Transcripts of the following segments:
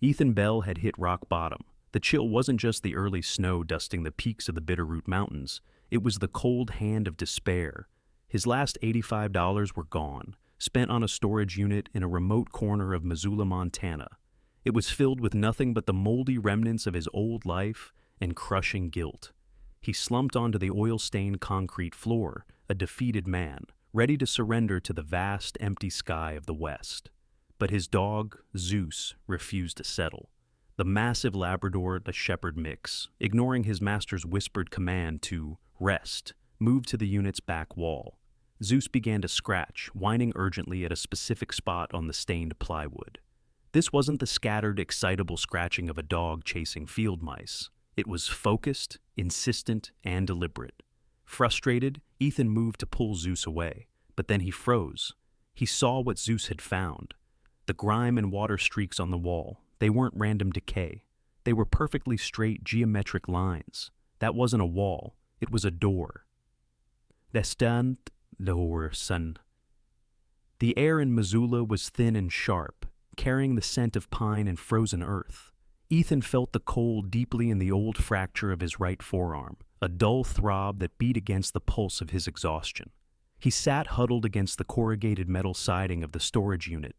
Ethan Bell had hit rock bottom. The chill wasn't just the early snow dusting the peaks of the Bitterroot Mountains. It was the cold hand of despair. His last $85 were gone, spent on a storage unit in a remote corner of Missoula, Montana. It was filled with nothing but the moldy remnants of his old life and crushing guilt. He slumped onto the oil-stained concrete floor, a defeated man, ready to surrender to the vast, empty sky of the West. But his dog, Zeus, refused to settle. The massive Labrador, the shepherd mix, ignoring his master's whispered command to rest, moved to the unit's back wall. Zeus began to scratch, whining urgently at a specific spot on the stained plywood. This wasn't the scattered, excitable scratching of a dog chasing field mice. It was focused, insistent, and deliberate. Frustrated, Ethan moved to pull Zeus away, but then he froze. He saw what Zeus had found. The grime and water streaks on the wall, they weren't random decay. They were perfectly straight geometric lines. That wasn't a wall, it was a door. Destant door, son. The air in Missoula was thin and sharp, carrying the scent of pine and frozen earth. Ethan felt the cold deeply in the old fracture of his right forearm, a dull throb that beat against the pulse of his exhaustion. He sat huddled against the corrugated metal siding of the storage unit,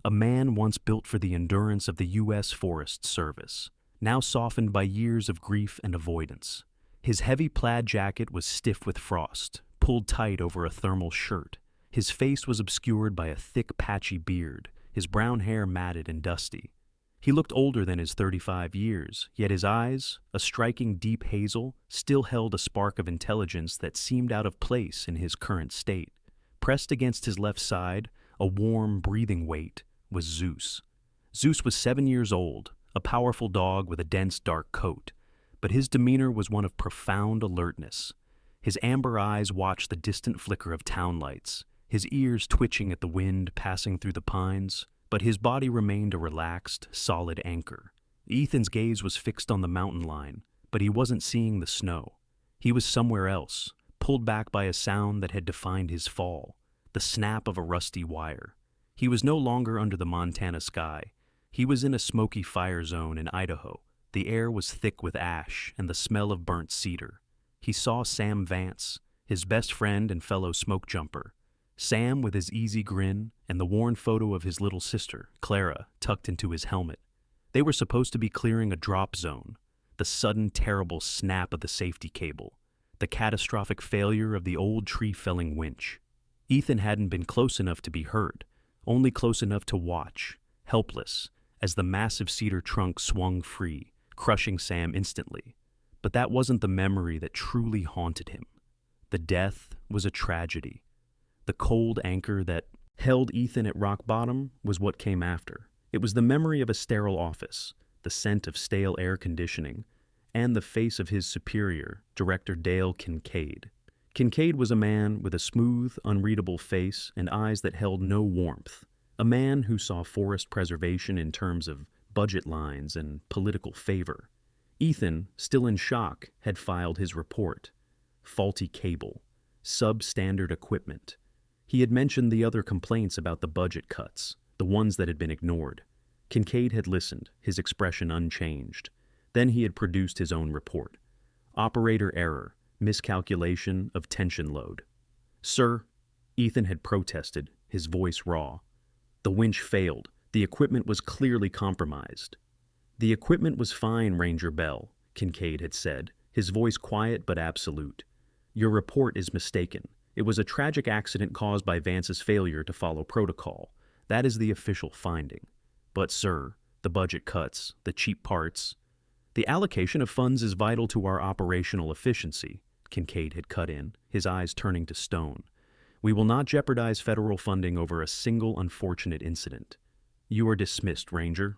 a man once built for the endurance of the U.S. Forest Service, now softened by years of grief and avoidance. His heavy plaid jacket was stiff with frost, pulled tight over a thermal shirt. His face was obscured by a thick, patchy beard, his brown hair matted and dusty. He looked older than his 35 years, yet his eyes, a striking deep hazel, still held a spark of intelligence that seemed out of place in his current state. Pressed against his left side, a warm, breathing weight, was Zeus. Zeus was 7 years old, a powerful dog with a dense dark coat, but his demeanor was one of profound alertness. His amber eyes watched the distant flicker of town lights, his ears twitching at the wind passing through the pines, but his body remained a relaxed, solid anchor. Ethan's gaze was fixed on the mountain line, but he wasn't seeing the snow. He was somewhere else, pulled back by a sound that had defined his fall, the snap of a rusty wire. He was no longer under the Montana sky. He was in a smoky fire zone in Idaho. The air was thick with ash and the smell of burnt cedar. He saw Sam Vance, his best friend and fellow Smokejumper. Sam with his easy grin and the worn photo of his little sister, Clara, tucked into his helmet. They were supposed to be clearing a drop zone. The sudden, terrible snap of the safety cable. The catastrophic failure of the old tree-felling winch. Ethan hadn't been close enough to be heard, only close enough to watch, helpless, as the massive cedar trunk swung free, crushing Sam instantly. But that wasn't the memory that truly haunted him. The death was a tragedy. The cold anchor that held Ethan at rock bottom was what came after. It was the memory of a sterile office, the scent of stale air conditioning, and the face of his superior, Director Dale Kincaid. Kincaid was a man with a smooth, unreadable face and eyes that held no warmth, a man who saw forest preservation in terms of budget lines and political favor. Ethan, still in shock, had filed his report. Faulty cable, substandard equipment. He had mentioned the other complaints about the budget cuts, the ones that had been ignored. Kincaid had listened, his expression unchanged. Then he had produced his own report. Operator error, miscalculation of tension load. "Sir," Ethan had protested, his voice raw. "The winch failed. The equipment was clearly compromised." "The equipment was fine, Ranger Bell," Kincaid had said, his voice quiet but absolute. "Your report is mistaken. It was a tragic accident caused by Vance's failure to follow protocol. That is the official finding. But, sir, the budget cuts, the cheap parts. The allocation of funds is vital to our operational efficiency," Kincaid had cut in, his eyes turning to stone. "We will not jeopardize federal funding over a single unfortunate incident. You are dismissed, Ranger."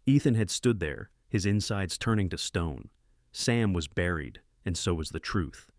Ethan had stood there, his insides turning to stone. Sam was buried, and so was the truth.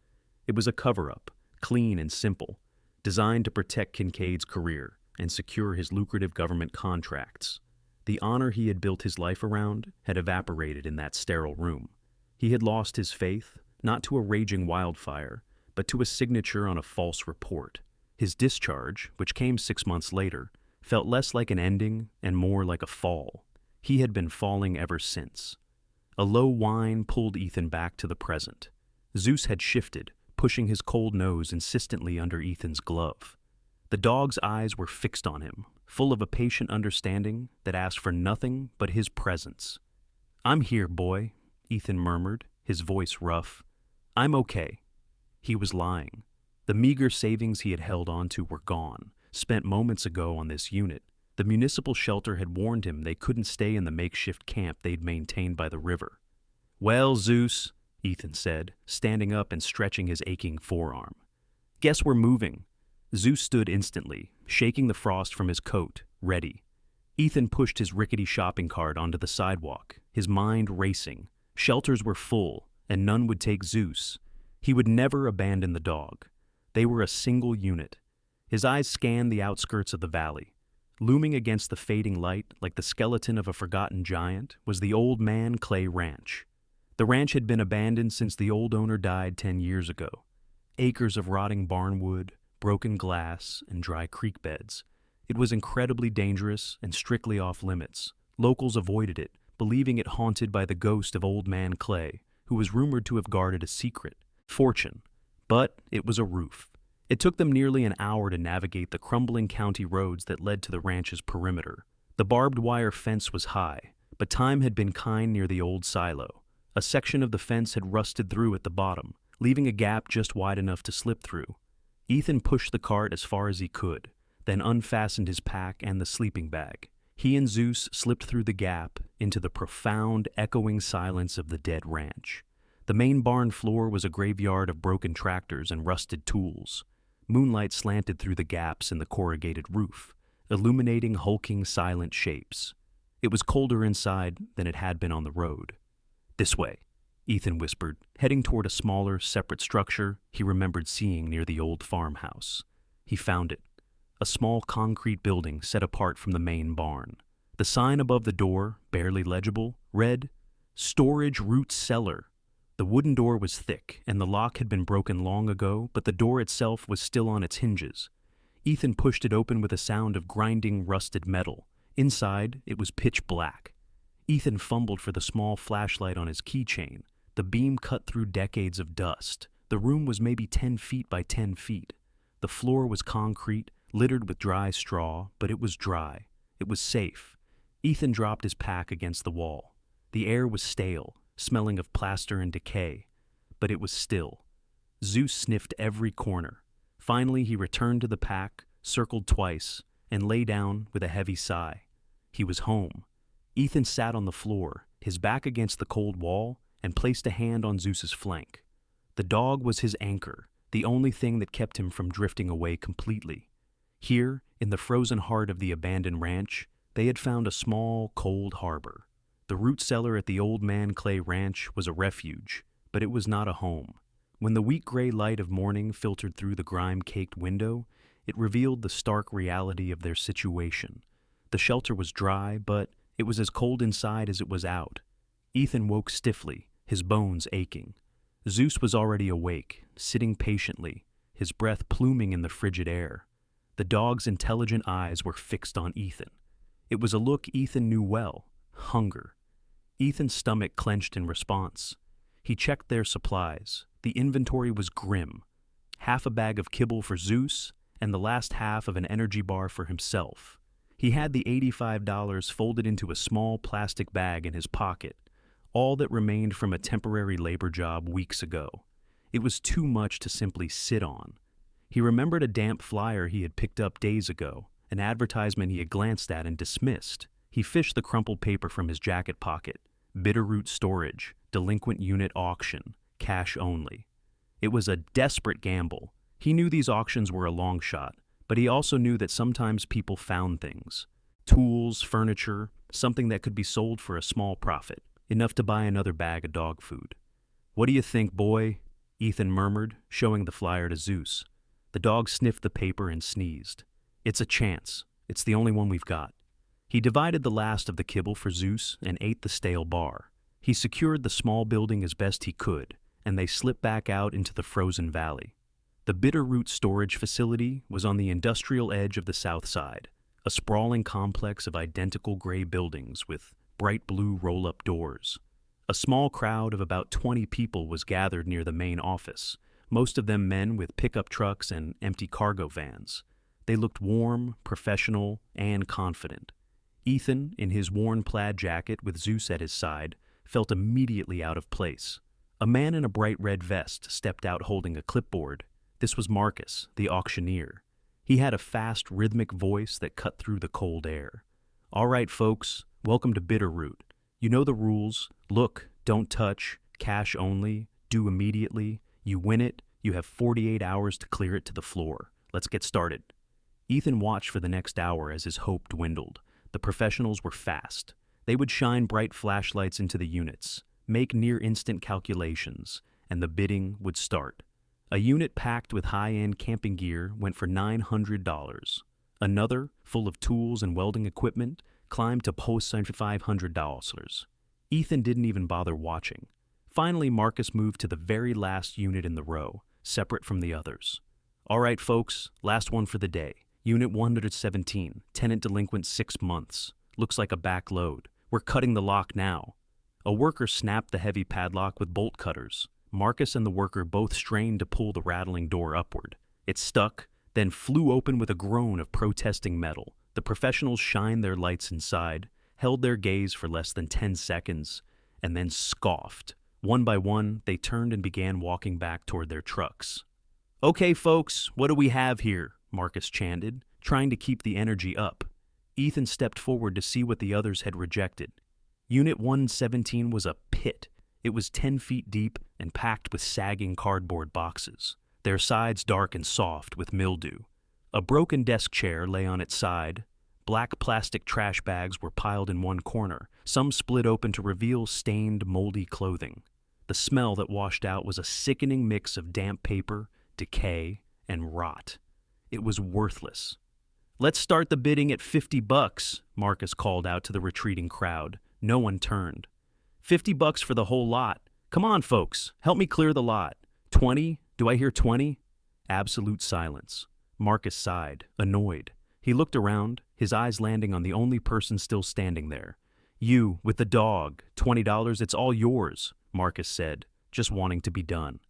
It was a cover-up, clean and simple, designed to protect Kincaid's career and secure his lucrative government contracts. The honor he had built his life around had evaporated in that sterile room. He had lost his faith, not to a raging wildfire, but to a signature on a false report. His discharge, which came 6 months later, felt less like an ending and more like a fall. He had been falling ever since. A low whine pulled Ethan back to the present. Zeus had shifted, pushing his cold nose insistently under Ethan's glove. The dog's eyes were fixed on him, full of a patient understanding that asked for nothing but his presence. "I'm here, boy," Ethan murmured, his voice rough. "I'm okay." He was lying. The meager savings he had held on to were gone, spent moments ago on this unit. The municipal shelter had warned him they couldn't stay in the makeshift camp they'd maintained by the river. "Well, Zeus," Ethan said, standing up and stretching his aching forearm. "Guess we're moving." Zeus stood instantly, shaking the frost from his coat, ready. Ethan pushed his rickety shopping cart onto the sidewalk, his mind racing. Shelters were full, and none would take Zeus. He would never abandon the dog. They were a single unit. His eyes scanned the outskirts of the valley. Looming against the fading light, like the skeleton of a forgotten giant, was the Old Man Clay Ranch. The ranch had been abandoned since the old owner died 10 years ago. Acres of rotting barnwood, broken glass, and dry creek beds. It was incredibly dangerous and strictly off-limits. Locals avoided it, believing it haunted by the ghost of Old Man Clay, who was rumored to have guarded a secret fortune. But it was a roof. It took them nearly an hour to navigate the crumbling county roads that led to the ranch's perimeter. The barbed wire fence was high, but time had been kind near the old silo. A section of the fence had rusted through at the bottom, leaving a gap just wide enough to slip through. Ethan pushed the cart as far as he could, then unfastened his pack and the sleeping bag. He and Zeus slipped through the gap into the profound, echoing silence of the dead ranch. The main barn floor was a graveyard of broken tractors and rusted tools. Moonlight slanted through the gaps in the corrugated roof, illuminating hulking, silent shapes. It was colder inside than it had been on the road. "This way," Ethan whispered, heading toward a smaller, separate structure he remembered seeing near the old farmhouse. He found it. A small concrete building set apart from the main barn. The sign above the door, barely legible, read, "Storage Root Cellar." The wooden door was thick, and the lock had been broken long ago, but the door itself was still on its hinges. Ethan pushed it open with a sound of grinding rusted metal. Inside, it was pitch black. Ethan fumbled for the small flashlight on his keychain. The beam cut through decades of dust. The room was maybe 10 feet by 10 feet. The floor was concrete, littered with dry straw, but it was dry. It was safe. Ethan dropped his pack against the wall. The air was stale, smelling of plaster and decay, but it was still. Zeus sniffed every corner. Finally, he returned to the pack, circled twice, and lay down with a heavy sigh. He was home. Ethan sat on the floor, his back against the cold wall, and placed a hand on Zeus's flank. The dog was his anchor, the only thing that kept him from drifting away completely. Here, in the frozen heart of the abandoned ranch, they had found a small, cold harbor. The root cellar at the Old Man Clay Ranch was a refuge, but it was not a home. When the wheat-gray light of morning filtered through the grime-caked window, it revealed the stark reality of their situation. The shelter was dry, but it was as cold inside as it was out. Ethan woke stiffly, his bones aching. Zeus was already awake, sitting patiently, his breath pluming in the frigid air. The dog's intelligent eyes were fixed on Ethan. It was a look Ethan knew well. Hunger. Ethan's stomach clenched in response. He checked their supplies. The inventory was grim. Half a bag of kibble for Zeus, and the last half of an energy bar for himself. He had the $85 folded into a small plastic bag in his pocket, all that remained from a temporary labor job weeks ago. It was too much to simply sit on. He remembered a damp flyer he had picked up days ago, an advertisement he had glanced at and dismissed. He fished the crumpled paper from his jacket pocket. Bitterroot storage, delinquent unit auction, cash only. It was a desperate gamble. He knew these auctions were a long shot, but he also knew that sometimes people found things. Tools, furniture, something that could be sold for a small profit, enough to buy another bag of dog food. "What do you think, boy?" Ethan murmured, showing the flyer to Zeus. The dog sniffed the paper and sneezed. "It's a chance. It's the only one we've got." He divided the last of the kibble for Zeus and ate the stale bar. He secured the small building as best he could, and they slipped back out into the frozen valley. The Bitterroot storage facility was on the industrial edge of the south side, a sprawling complex of identical gray buildings with bright blue roll-up doors. A small crowd of about 20 people was gathered near the main office, most of them men with pickup trucks and empty cargo vans. They looked warm, professional, and confident. Ethan, in his worn plaid jacket with Zeus at his side, felt immediately out of place. A man in a bright red vest stepped out holding a clipboard. This was Marcus, the auctioneer. He had a fast, rhythmic voice that cut through the cold air. "All right, folks, welcome to Bitterroot. You know the rules. Look, don't touch, cash only, due immediately. You win it, you have 48 hours to clear it to the floor. Let's get started." Ethan watched for the next hour as his hope dwindled. The professionals were fast. They would shine bright flashlights into the units, make near-instant calculations, and the bidding would start. A unit packed with high-end camping gear went for $900. Another, full of tools and welding equipment, climbed to post $500. Ethan didn't even bother watching. Finally, Marcus moved to the very last unit in the row, separate from the others. "All right, folks, last one for the day. Unit 117, tenant delinquent 6 months. Looks like a back load. We're cutting the lock now." A worker snapped the heavy padlock with bolt cutters. Marcus and the worker both strained to pull the rattling door upward. It stuck, then flew open with a groan of protesting metal. The professionals shined their lights inside, held their gaze for less than 10 seconds, and then scoffed. One by one, they turned and began walking back toward their trucks. "Okay, folks, what do we have here?" Marcus chanted, trying to keep the energy up. Ethan stepped forward to see what the others had rejected. Unit 117 was a pit. It was 10 feet deep and packed with sagging cardboard boxes, their sides dark and soft with mildew. A broken desk chair lay on its side. Black plastic trash bags were piled in one corner, some split open to reveal stained, moldy clothing. The smell that washed out was a sickening mix of damp paper, decay, and rot. It was worthless. "Let's start the bidding at $50, Marcus called out to the retreating crowd. No one turned. $50 for the whole lot. Come on, folks, help me clear the lot. 20? Do I hear 20? Absolute silence. Marcus sighed, annoyed. He looked around, his eyes landing on the only person still standing there. "You, with the dog, $20, it's all yours," Marcus said, just wanting to be done.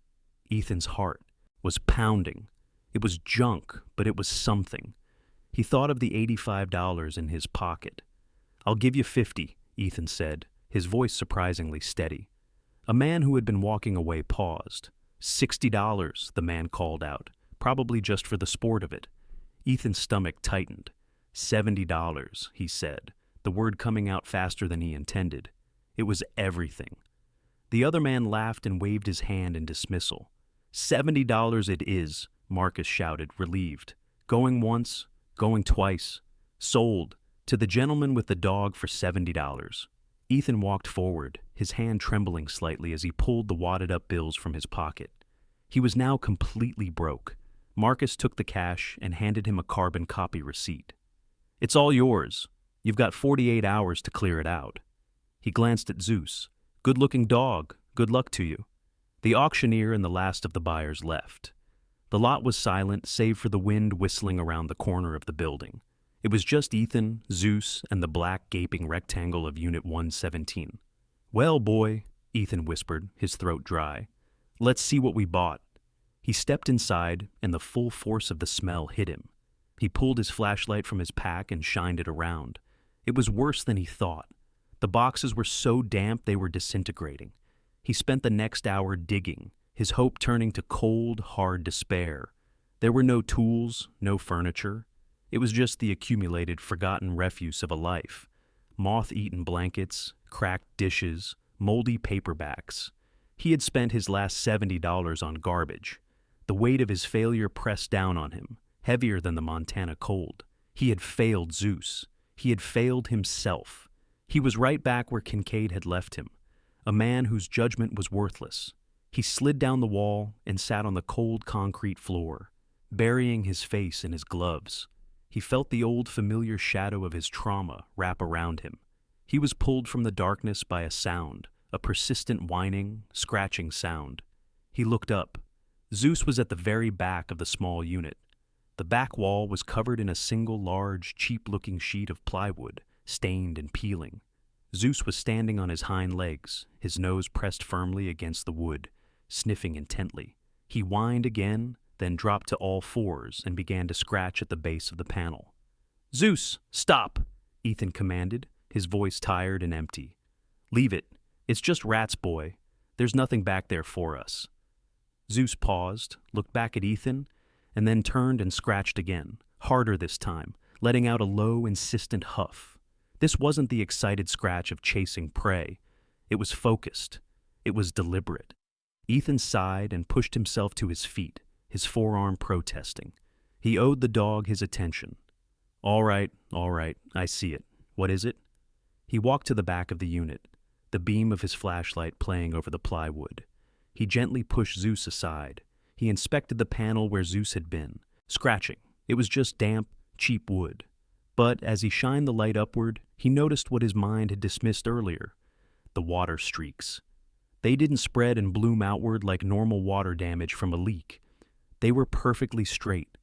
Ethan's heart was pounding. It was junk, but it was something. He thought of the $85 in his pocket. "I'll give you 50, Ethan said, his voice surprisingly steady. A man who had been walking away paused. $60, the man called out, probably just for the sport of it. Ethan's stomach tightened. $70, he said, the word coming out faster than he intended. It was everything. The other man laughed and waved his hand in dismissal. $70 it is, Marcus shouted, relieved. Going once, going twice. Sold, to the gentleman with the dog for $70. Ethan walked forward, his hand trembling slightly as he pulled the wadded-up bills from his pocket. He was now completely broke. Marcus took the cash and handed him a carbon copy receipt. "It's all yours. You've got 48 hours to clear it out." He glanced at Zeus. "Good-looking dog. Good luck to you." The auctioneer and the last of the buyers left. The lot was silent, save for the wind whistling around the corner of the building. It was just Ethan, Zeus, and the black gaping rectangle of Unit 117. "Well, boy," Ethan whispered, his throat dry. "Let's see what we bought." He stepped inside, and the full force of the smell hit him. He pulled his flashlight from his pack and shined it around. It was worse than he thought. The boxes were so damp they were disintegrating. He spent the next hour digging, his hope turning to cold, hard despair. There were no tools, no furniture. It was just the accumulated, forgotten refuse of a life. Moth-eaten blankets, cracked dishes, moldy paperbacks. He had spent his last $70 on garbage. The weight of his failure pressed down on him, heavier than the Montana cold. He had failed Zeus. He had failed himself. He was right back where Kincaid had left him, a man whose judgment was worthless. He slid down the wall and sat on the cold concrete floor, burying his face in his gloves. He felt the old familiar shadow of his trauma wrap around him. He was pulled from the darkness by a sound, a persistent whining, scratching sound. He looked up. Zeus was at the very back of the small unit. The back wall was covered in a single large, cheap-looking sheet of plywood, stained and peeling. Zeus was standing on his hind legs, his nose pressed firmly against the wood, sniffing intently. He whined again, then dropped to all fours and began to scratch at the base of the panel. "Zeus, stop!" Ethan commanded, his voice tired and empty. "Leave it. It's just rats, boy. There's nothing back there for us." Zeus paused, looked back at Ethan, and then turned and scratched again, harder this time, letting out a low, insistent huff. This wasn't the excited scratch of chasing prey. It was focused. It was deliberate. Ethan sighed and pushed himself to his feet, his forearm protesting. He owed the dog his attention. All right, I see it. What is it?" He walked to the back of the unit, the beam of his flashlight playing over the plywood. He gently pushed Zeus aside. He inspected the panel where Zeus had been, scratching. It was just damp, cheap wood. But as he shined the light upward, he noticed what his mind had dismissed earlier: the water streaks. They didn't spread and bloom outward like normal water damage from a leak. They were perfectly straight,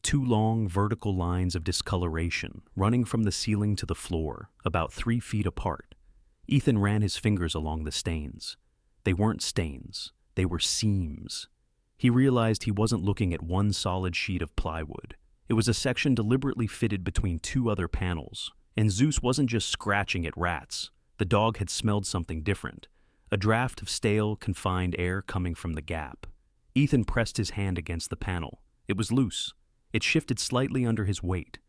two long vertical lines of discoloration running from the ceiling to the floor, about 3 feet apart. Ethan ran his fingers along the stains. They weren't stains, they were seams. He realized he wasn't looking at one solid sheet of plywood. It was a section deliberately fitted between 2 other panels, and Zeus wasn't just scratching at rats. The dog had smelled something different, a draft of stale, confined air coming from the gap. Ethan pressed his hand against the panel. It was loose. It shifted slightly under his weight.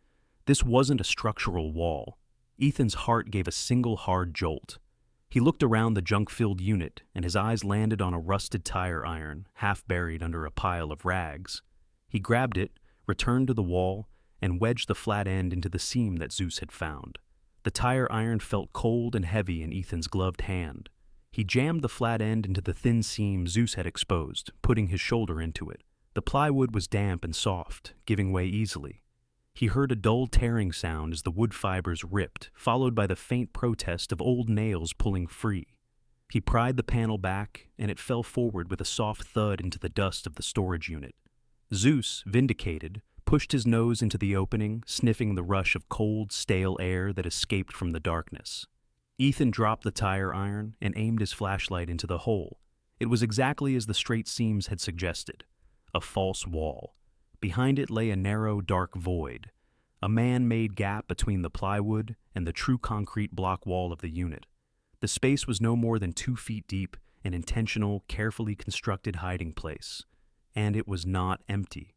This wasn't a structural wall. Ethan's heart gave a single hard jolt. He looked around the junk-filled unit, and his eyes landed on a rusted tire iron, half buried under a pile of rags. He grabbed it, returned to the wall, and wedged the flat end into the seam that Zeus had found. The tire iron felt cold and heavy in Ethan's gloved hand. He jammed the flat end into the thin seam Zeus had exposed, putting his shoulder into it. The plywood was damp and soft, giving way easily. He heard a dull tearing sound as the wood fibers ripped, followed by the faint protest of old nails pulling free. He pried the panel back, and it fell forward with a soft thud into the dust of the storage unit. Zeus, vindicated, pushed his nose into the opening, sniffing the rush of cold, stale air that escaped from the darkness. Ethan dropped the tire iron and aimed his flashlight into the hole. It was exactly as the straight seams had suggested: a false wall. Behind it lay a narrow, dark void, a man-made gap between the plywood and the true concrete block wall of the unit. The space was no more than 2 feet deep, an intentional, carefully constructed hiding place. And it was not empty.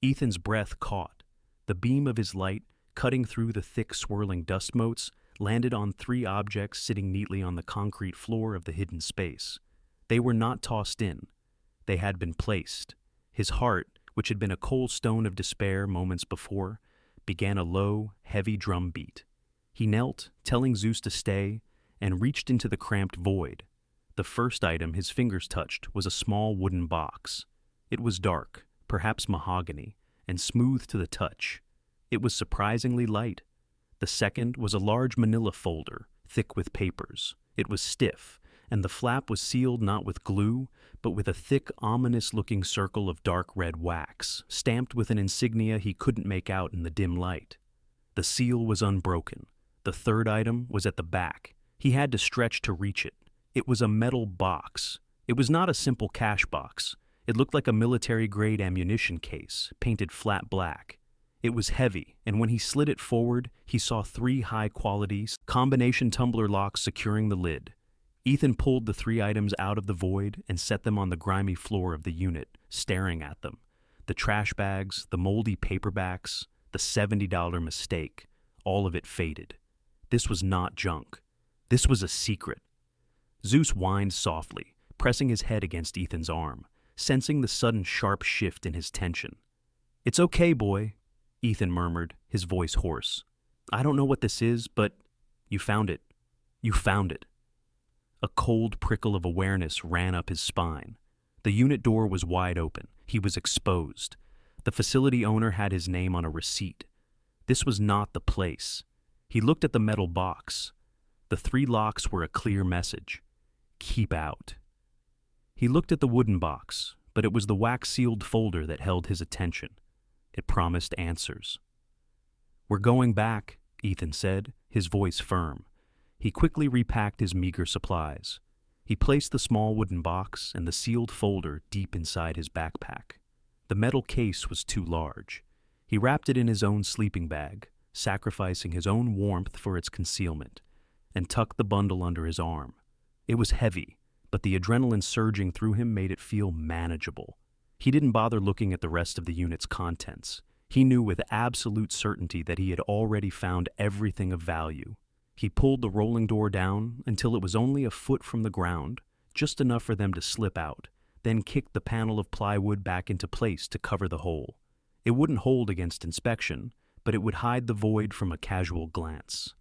Ethan's breath caught. The beam of his light, cutting through the thick, swirling dust motes, landed on 3 objects sitting neatly on the concrete floor of the hidden space. They were not tossed in. They had been placed. His heart, which had been a cold stone of despair moments before, began a low, heavy drum beat. He knelt, telling Zeus to stay, and reached into the cramped void. The first item his fingers touched was a small wooden box. It was dark, perhaps mahogany, and smooth to the touch. It was surprisingly light. The second was a large manila folder, thick with papers. It was stiff, and the flap was sealed not with glue, but with a thick, ominous-looking circle of dark red wax, stamped with an insignia he couldn't make out in the dim light. The seal was unbroken. The third item was at the back. He had to stretch to reach it. It was a metal box. It was not a simple cash box. It looked like a military-grade ammunition case, painted flat black. It was heavy, and when he slid it forward, he saw 3 high-quality, combination tumbler locks securing the lid. Ethan pulled the 3 items out of the void and set them on the grimy floor of the unit, staring at them. The trash bags, the moldy paperbacks, the $70 mistake, all of it faded. This was not junk. This was a secret. Zeus whined softly, pressing his head against Ethan's arm, sensing the sudden sharp shift in his tension. "It's okay, boy," Ethan murmured, his voice hoarse. "I don't know what this is, but you found it. You found it." A cold prickle of awareness ran up his spine. The unit door was wide open. He was exposed. The facility owner had his name on a receipt. This was not the place. He looked at the metal box. The 3 locks were a clear message: keep out. He looked at the wooden box, but it was the wax-sealed folder that held his attention. It promised answers. "We're going back," Ethan said, his voice firm. He quickly repacked his meager supplies. He placed the small wooden box and the sealed folder deep inside his backpack. The metal case was too large. He wrapped it in his own sleeping bag, sacrificing his own warmth for its concealment, and tucked the bundle under his arm. It was heavy, but the adrenaline surging through him made it feel manageable. He didn't bother looking at the rest of the unit's contents. He knew with absolute certainty that he had already found everything of value. He pulled the rolling door down until it was only a foot from the ground, just enough for them to slip out, then kicked the panel of plywood back into place to cover the hole. It wouldn't hold against inspection, but it would hide the void from a casual glance.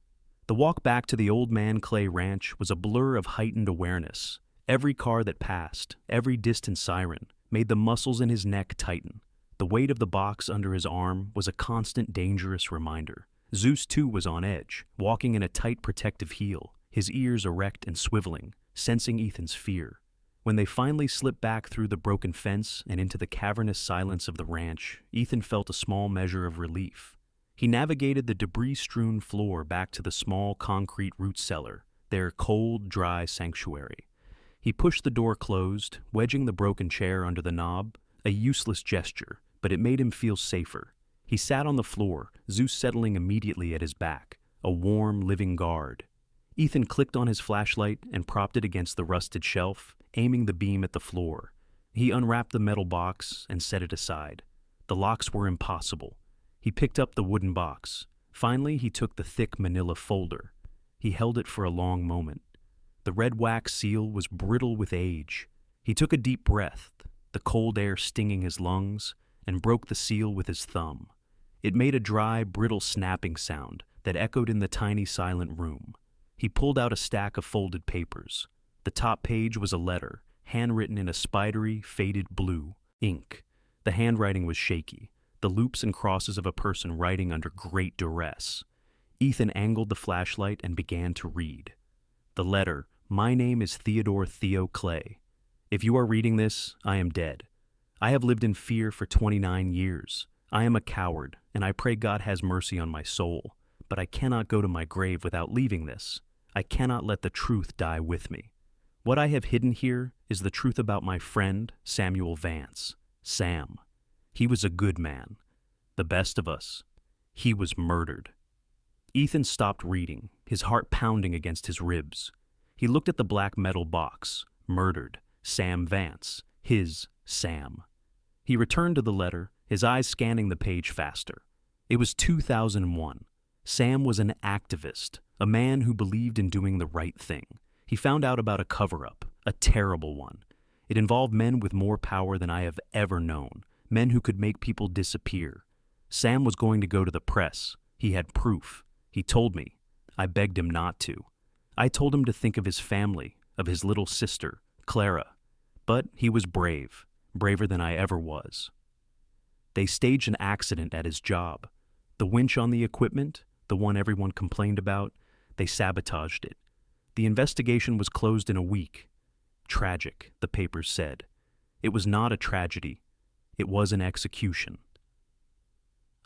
The walk back to the Old Man Clay Ranch was a blur of heightened awareness. Every car that passed, every distant siren, made the muscles in his neck tighten. The weight of the box under his arm was a constant dangerous reminder. Zeus, too, was on edge, walking in a tight protective heel, his ears erect and swiveling, sensing Ethan's fear. When they finally slipped back through the broken fence and into the cavernous silence of the ranch, Ethan felt a small measure of relief. He navigated the debris-strewn floor back to the small concrete root cellar, their cold, dry sanctuary. He pushed the door closed, wedging the broken chair under the knob, a useless gesture, but it made him feel safer. He sat on the floor, Zeus settling immediately at his back, a warm, living guard. Ethan clicked on his flashlight and propped it against the rusted shelf, aiming the beam at the floor. He unwrapped the metal box and set it aside. The locks were impossible. He picked up the wooden box. Finally, he took the thick manila folder. He held it for a long moment. The red wax seal was brittle with age. He took a deep breath, the cold air stinging his lungs, and broke the seal with his thumb. It made a dry, brittle snapping sound that echoed in the tiny, silent room. He pulled out a stack of folded papers. The top page was a letter, handwritten in a spidery, faded blue ink. The handwriting was shaky, the loops and crosses of a person writing under great duress. Ethan angled the flashlight and began to read. The letter, "My name is Theodore Clay. If you are reading this, I am dead. I have lived in fear for 29 years. I am a coward, and I pray God has mercy on my soul. But I cannot go to my grave without leaving this. I cannot let the truth die with me. What I have hidden here is the truth about my friend, Samuel Vance. Sam. He was a good man. The best of us. He was murdered." Ethan stopped reading, his heart pounding against his ribs. He looked at the black metal box. Murdered. Sam Vance. His Sam. He returned to the letter, his eyes scanning the page faster. It was 2001. Sam was an activist, a man who believed in doing the right thing. He found out about a cover-up, a terrible one. It involved men with more power than I have ever known, men who could make people disappear. Sam was going to go to the press. He had proof. He told me. I begged him not to. I told him to think of his family, of his little sister, Clara. But he was brave, braver than I ever was. They staged an accident at his job. The winch on the equipment, the one everyone complained about, they sabotaged it. The investigation was closed in a week. Tragic, the papers said. It was not a tragedy. It was an execution.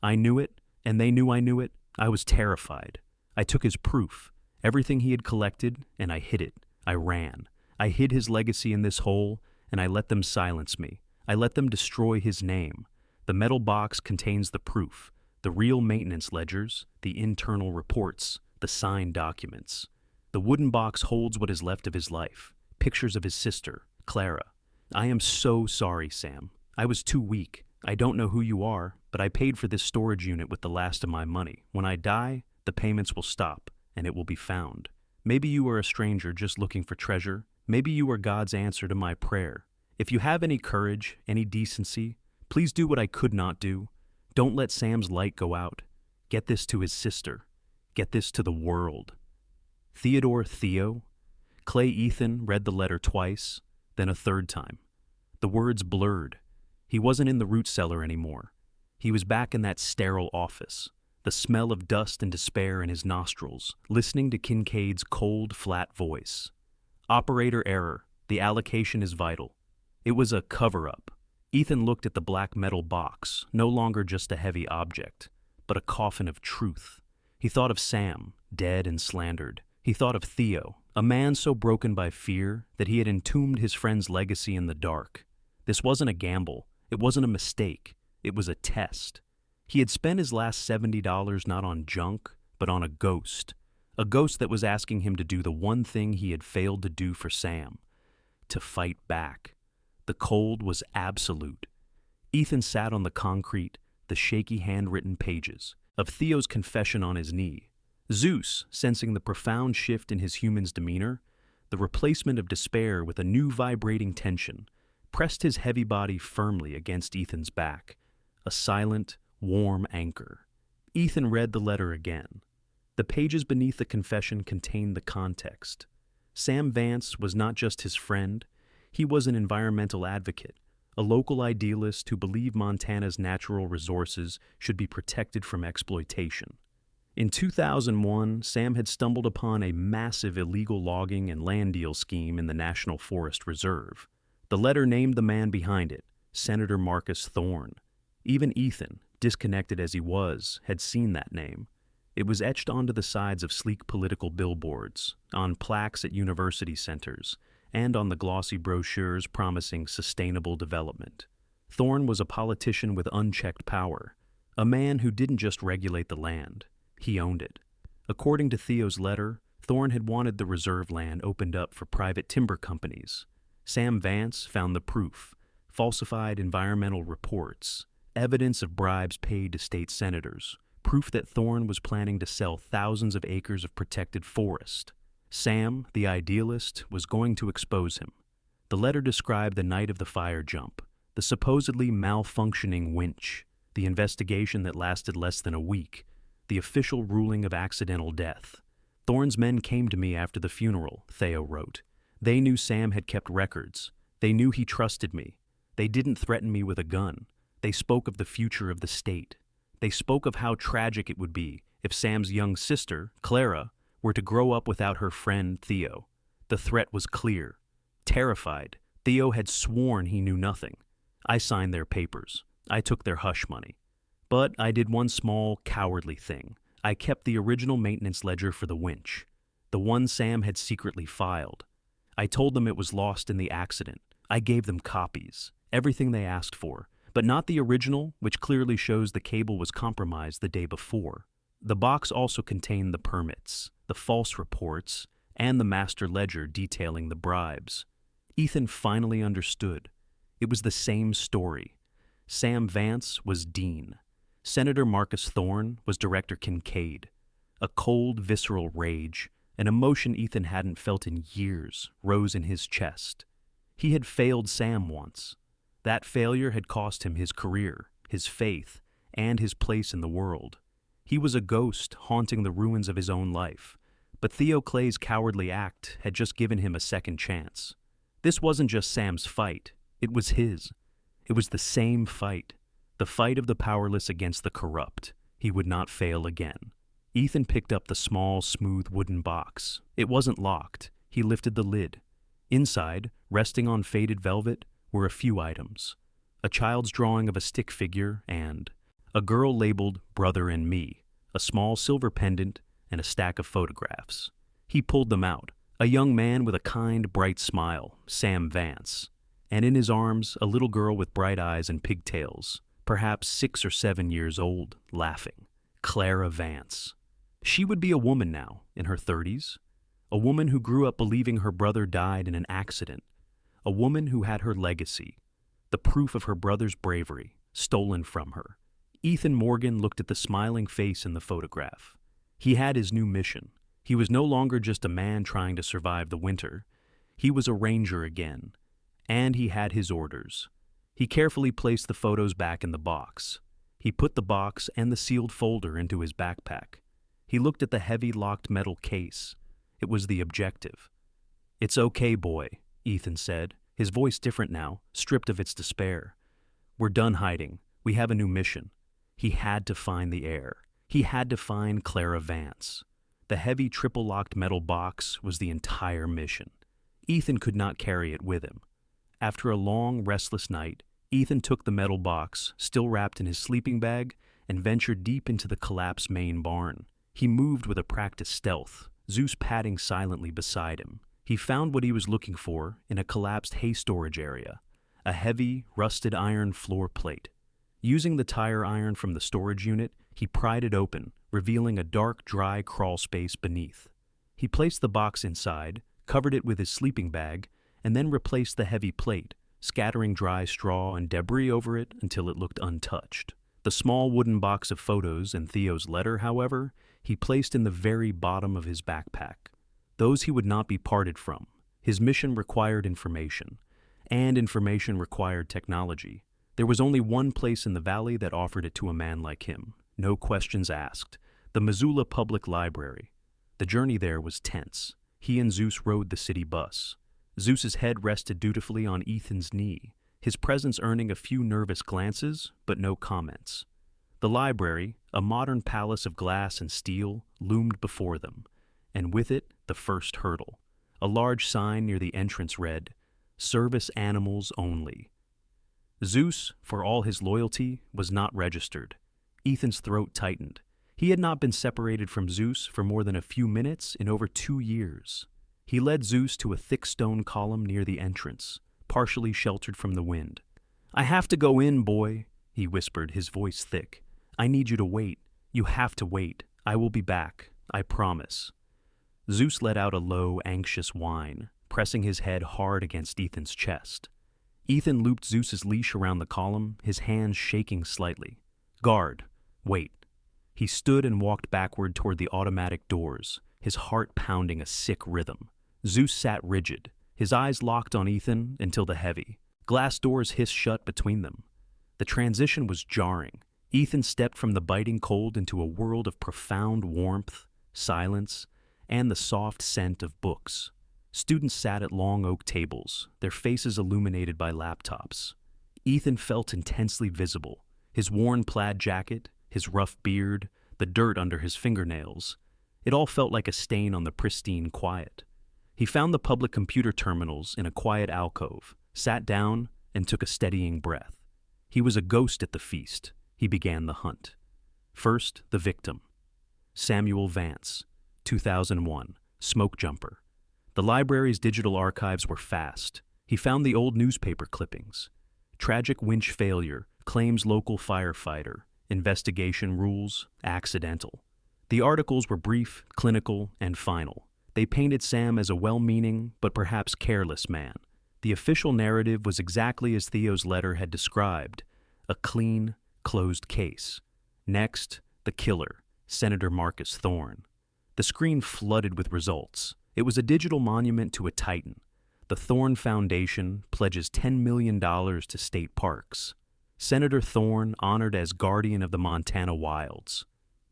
I knew it, and they knew I knew it. I was terrified. I took his proof, everything he had collected, and I hid it. I ran. I hid his legacy in this hole, and I let them silence me. I let them destroy his name. The metal box contains the proof, the real maintenance ledgers, the internal reports, the signed documents. The wooden box holds what is left of his life, pictures of his sister, Clara. I am so sorry, Sam. I was too weak. I don't know who you are, but I paid for this storage unit with the last of my money. When I die, the payments will stop, and it will be found. Maybe you are a stranger just looking for treasure. Maybe you are God's answer to my prayer. If you have any courage, any decency, please do what I could not do. Don't let Sam's light go out. Get this to his sister. Get this to the world. Theodore Theo. Clay Ethan read the letter twice, then a third time. The words blurred. He wasn't in the root cellar anymore. He was back in that sterile office, the smell of dust and despair in his nostrils, listening to Kincaid's cold, flat voice. Operator error. The allocation is vital. It was a cover-up. Ethan looked at the black metal box, no longer just a heavy object, but a coffin of truth. He thought of Sam, dead and slandered, He thought of Theo, a man so broken by fear that he had entombed his friend's legacy in the dark. This wasn't a gamble. It wasn't a mistake. It was a test. He had spent his last $70 not on junk, but on a ghost that was asking him to do the one thing he had failed to do for Sam, to fight back. The cold was absolute. Ethan sat on the concrete, the shaky handwritten pages of Theo's confession on his knee. Zeus, sensing the profound shift in his human's demeanor, the replacement of despair with a new vibrating tension, pressed his heavy body firmly against Ethan's back, a silent, warm anchor. Ethan read the letter again. The pages beneath the confession contained the context. Sam Vance was not just his friend, he was an environmental advocate, a local idealist who believed Montana's natural resources should be protected from exploitation. In 2001, Sam had stumbled upon a massive illegal logging and land deal scheme in the National Forest Reserve. The letter named the man behind it, Senator Marcus Thorne. Even Ethan, disconnected as he was, had seen that name. It was etched onto the sides of sleek political billboards, on plaques at university centers, and on the glossy brochures promising sustainable development. Thorne was a politician with unchecked power, a man who didn't just regulate the land, he owned it. According to Theo's letter, Thorne had wanted the reserve land opened up for private timber companies. Sam Vance found the proof, falsified environmental reports, evidence of bribes paid to state senators, proof that Thorne was planning to sell thousands of acres of protected forest. Sam, the idealist, was going to expose him. The letter described the night of the fire jump, the supposedly malfunctioning winch, the investigation that lasted less than a week, the official ruling of accidental death. Thorne's men came to me after the funeral, Theo wrote. They knew Sam had kept records. They knew he trusted me. They didn't threaten me with a gun. They spoke of the future of the state. They spoke of how tragic it would be if Sam's young sister, Clara, were to grow up without her friend Theo. The threat was clear. Terrified, Theo had sworn he knew nothing. I signed their papers. I took their hush money. But I did one small, cowardly thing. I kept the original maintenance ledger for the winch, the one Sam had secretly filed. I told them it was lost in the accident. I gave them copies, everything they asked for, but not the original, which clearly shows the cable was compromised the day before. The box also contained the permits, the false reports, and the master ledger detailing the bribes. Ethan finally understood. It was the same story. Sam Vance was Dean. Senator Marcus Thorne was Director Kincaid. A cold, visceral rage, an emotion Ethan hadn't felt in years, rose in his chest. He had failed Sam once. That failure had cost him his career, his faith, and his place in the world. He was a ghost haunting the ruins of his own life, but Theo Clay's cowardly act had just given him a second chance. This wasn't just Sam's fight, it was his. It was the same fight, the fight of the powerless against the corrupt. He would not fail again. Ethan picked up the small, smooth wooden box. It wasn't locked. He lifted the lid. Inside, resting on faded velvet, were a few items. A child's drawing of a stick figure and a girl labeled Brother and Me, a small silver pendant, and a stack of photographs. He pulled them out. A young man with a kind, bright smile, Sam Vance, and in his arms a little girl with bright eyes and pigtails, perhaps 6 or 7 years old, laughing. Clara Vance. She would be a woman now, in her 30s. A woman who grew up believing her brother died in an accident. A woman who had her legacy, the proof of her brother's bravery, stolen from her. Ethan Morgan looked at the smiling face in the photograph. He had his new mission. He was no longer just a man trying to survive the winter. He was a ranger again, and he had his orders. He carefully placed the photos back in the box. He put the box and the sealed folder into his backpack. He looked at the heavy locked metal case. It was the objective. "It's okay, boy," Ethan said, his voice different now, stripped of its despair. "We're done hiding. We have a new mission." He had to find the heir. He had to find Clara Vance. The heavy triple-locked metal box was the entire mission. Ethan could not carry it with him. After a long, restless night, Ethan took the metal box, still wrapped in his sleeping bag, and ventured deep into the collapsed main barn. He moved with a practiced stealth, Zeus padding silently beside him. He found what he was looking for in a collapsed hay storage area, a heavy, rusted iron floor plate. Using the tire iron from the storage unit, he pried it open, revealing a dark, dry crawl space beneath. He placed the box inside, covered it with his sleeping bag, and then replaced the heavy plate, scattering dry straw and debris over it until it looked untouched. The small wooden box of photos and Theo's letter, however, he placed in the very bottom of his backpack. Those he would not be parted from. His mission required information, and information required technology. There was only one place in the valley that offered it to a man like him, no questions asked: the Missoula Public Library. The journey there was tense. He and Zeus rode the city bus. Zeus's head rested dutifully on Ethan's knee, his presence earning a few nervous glances, but no comments. The library, a modern palace of glass and steel, loomed before them, and with it the first hurdle. A large sign near the entrance read, "Service Animals Only." Zeus, for all his loyalty, was not registered. Ethan's throat tightened. He had not been separated from Zeus for more than a few minutes in over 2 years. He led Zeus to a thick stone column near the entrance, partially sheltered from the wind. "I have to go in, boy," he whispered, his voice thick. "I need you to wait. You have to wait. I will be back. I promise." Zeus let out a low, anxious whine, pressing his head hard against Ethan's chest. Ethan looped Zeus's leash around the column, his hands shaking slightly. "Guard, wait." He stood and walked backward toward the automatic doors, his heart pounding a sick rhythm. Zeus sat rigid, his eyes locked on Ethan until the heavy glass doors hissed shut between them. The transition was jarring. Ethan stepped from the biting cold into a world of profound warmth, silence, and the soft scent of books. Students sat at long oak tables, their faces illuminated by laptops. Ethan felt intensely visible, his worn plaid jacket, his rough beard, the dirt under his fingernails. It all felt like a stain on the pristine quiet. He found the public computer terminals in a quiet alcove, sat down, and took a steadying breath. He was a ghost at the feast. He began the hunt. First, the victim. Samuel Vance, 2001, Smokejumper. The library's digital archives were fast. He found the old newspaper clippings. Tragic winch failure, claims local firefighter, investigation rules, accidental. The articles were brief, clinical, and final. They painted Sam as a well-meaning, but perhaps careless man. The official narrative was exactly as Theo's letter had described, a clean, closed case. Next, the killer, Senator Marcus Thorne. The screen flooded with results. It was a digital monument to a titan. The Thorne Foundation pledges $10 million to state parks. Senator Thorne honored as guardian of the Montana wilds.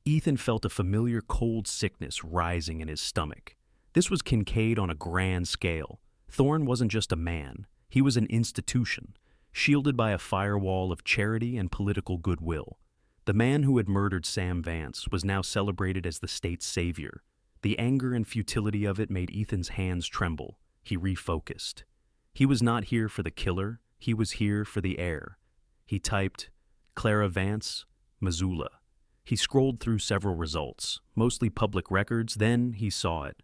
Ethan felt a familiar cold sickness rising in his stomach. This was Kincaid on a grand scale. Thorne wasn't just a man. He was an institution, shielded by a firewall of charity and political goodwill. The man who had murdered Sam Vance was now celebrated as the state's savior. The anger and futility of it made Ethan's hands tremble. He refocused. He was not here for the killer. He was here for the heir. He typed, Clara Vance, Missoula. He scrolled through several results, mostly public records, then he saw it.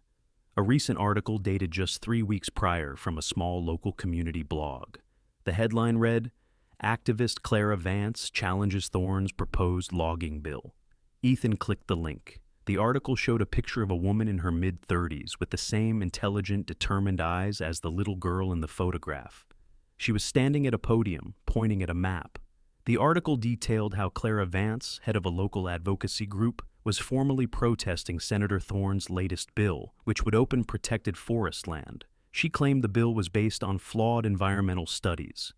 A recent article dated just 3 weeks prior from a small local community blog. The headline read, "Activist Clara Vance challenges Thorne's proposed logging bill." Ethan clicked the link. The article showed a picture of a woman in her mid-30s with the same intelligent, determined eyes as the little girl in the photograph. She was standing at a podium, pointing at a map. The article detailed how Clara Vance, head of a local advocacy group, was formally protesting Senator Thorne's latest bill, which would open protected forest land. She claimed the bill was based on flawed environmental studies.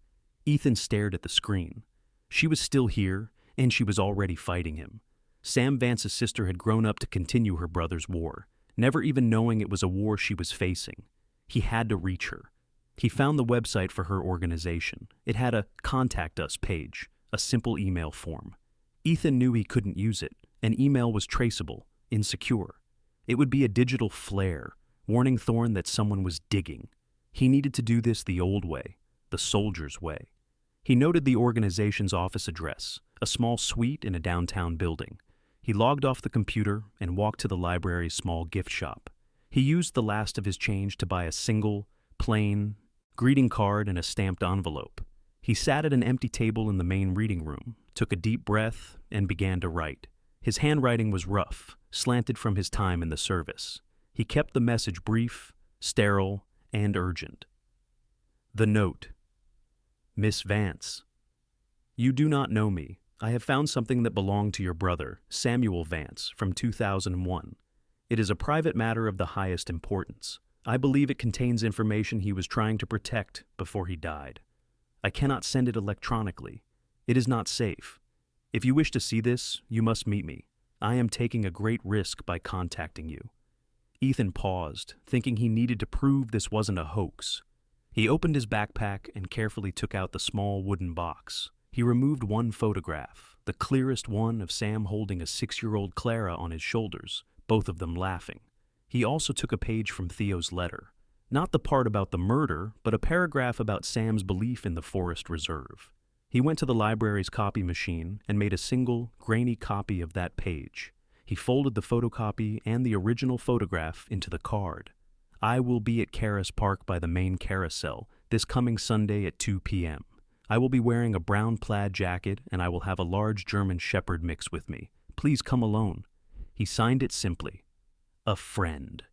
Ethan stared at the screen. She was still here, and she was already fighting him. Sam Vance's sister had grown up to continue her brother's war, never even knowing it was a war she was facing. He had to reach her. He found the website for her organization. It had a Contact Us page, a simple email form. Ethan knew he couldn't use it. An email was traceable, insecure. It would be a digital flare, warning Thorne that someone was digging. He needed to do this the old way, the soldier's way. He noted the organization's office address, a small suite in a downtown building. He logged off the computer and walked to the library's small gift shop. He used the last of his change to buy a single, plain, greeting card and a stamped envelope. He sat at an empty table in the main reading room, took a deep breath, and began to write. His handwriting was rough, slanted from his time in the service. He kept the message brief, sterile, and urgent. The note. Miss Vance. You do not know me. I have found something that belonged to your brother, Samuel Vance, from 2001. It is a private matter of the highest importance. I believe it contains information he was trying to protect before he died. I cannot send it electronically. It is not safe. If you wish to see this, you must meet me. I am taking a great risk by contacting you. Ethan paused, thinking he needed to prove this wasn't a hoax. He opened his backpack and carefully took out the small wooden box. He removed one photograph, the clearest one of Sam holding a 6-year-old Clara on his shoulders, both of them laughing. He also took a page from Theo's letter. Not the part about the murder, but a paragraph about Sam's belief in the forest reserve. He went to the library's copy machine and made a single, grainy copy of that page. He folded the photocopy and the original photograph into the card. I will be at Caras Park by the main carousel this coming Sunday at 2 p.m. I will be wearing a brown plaid jacket and I will have a large German Shepherd mix with me. Please come alone. He signed it simply. A friend.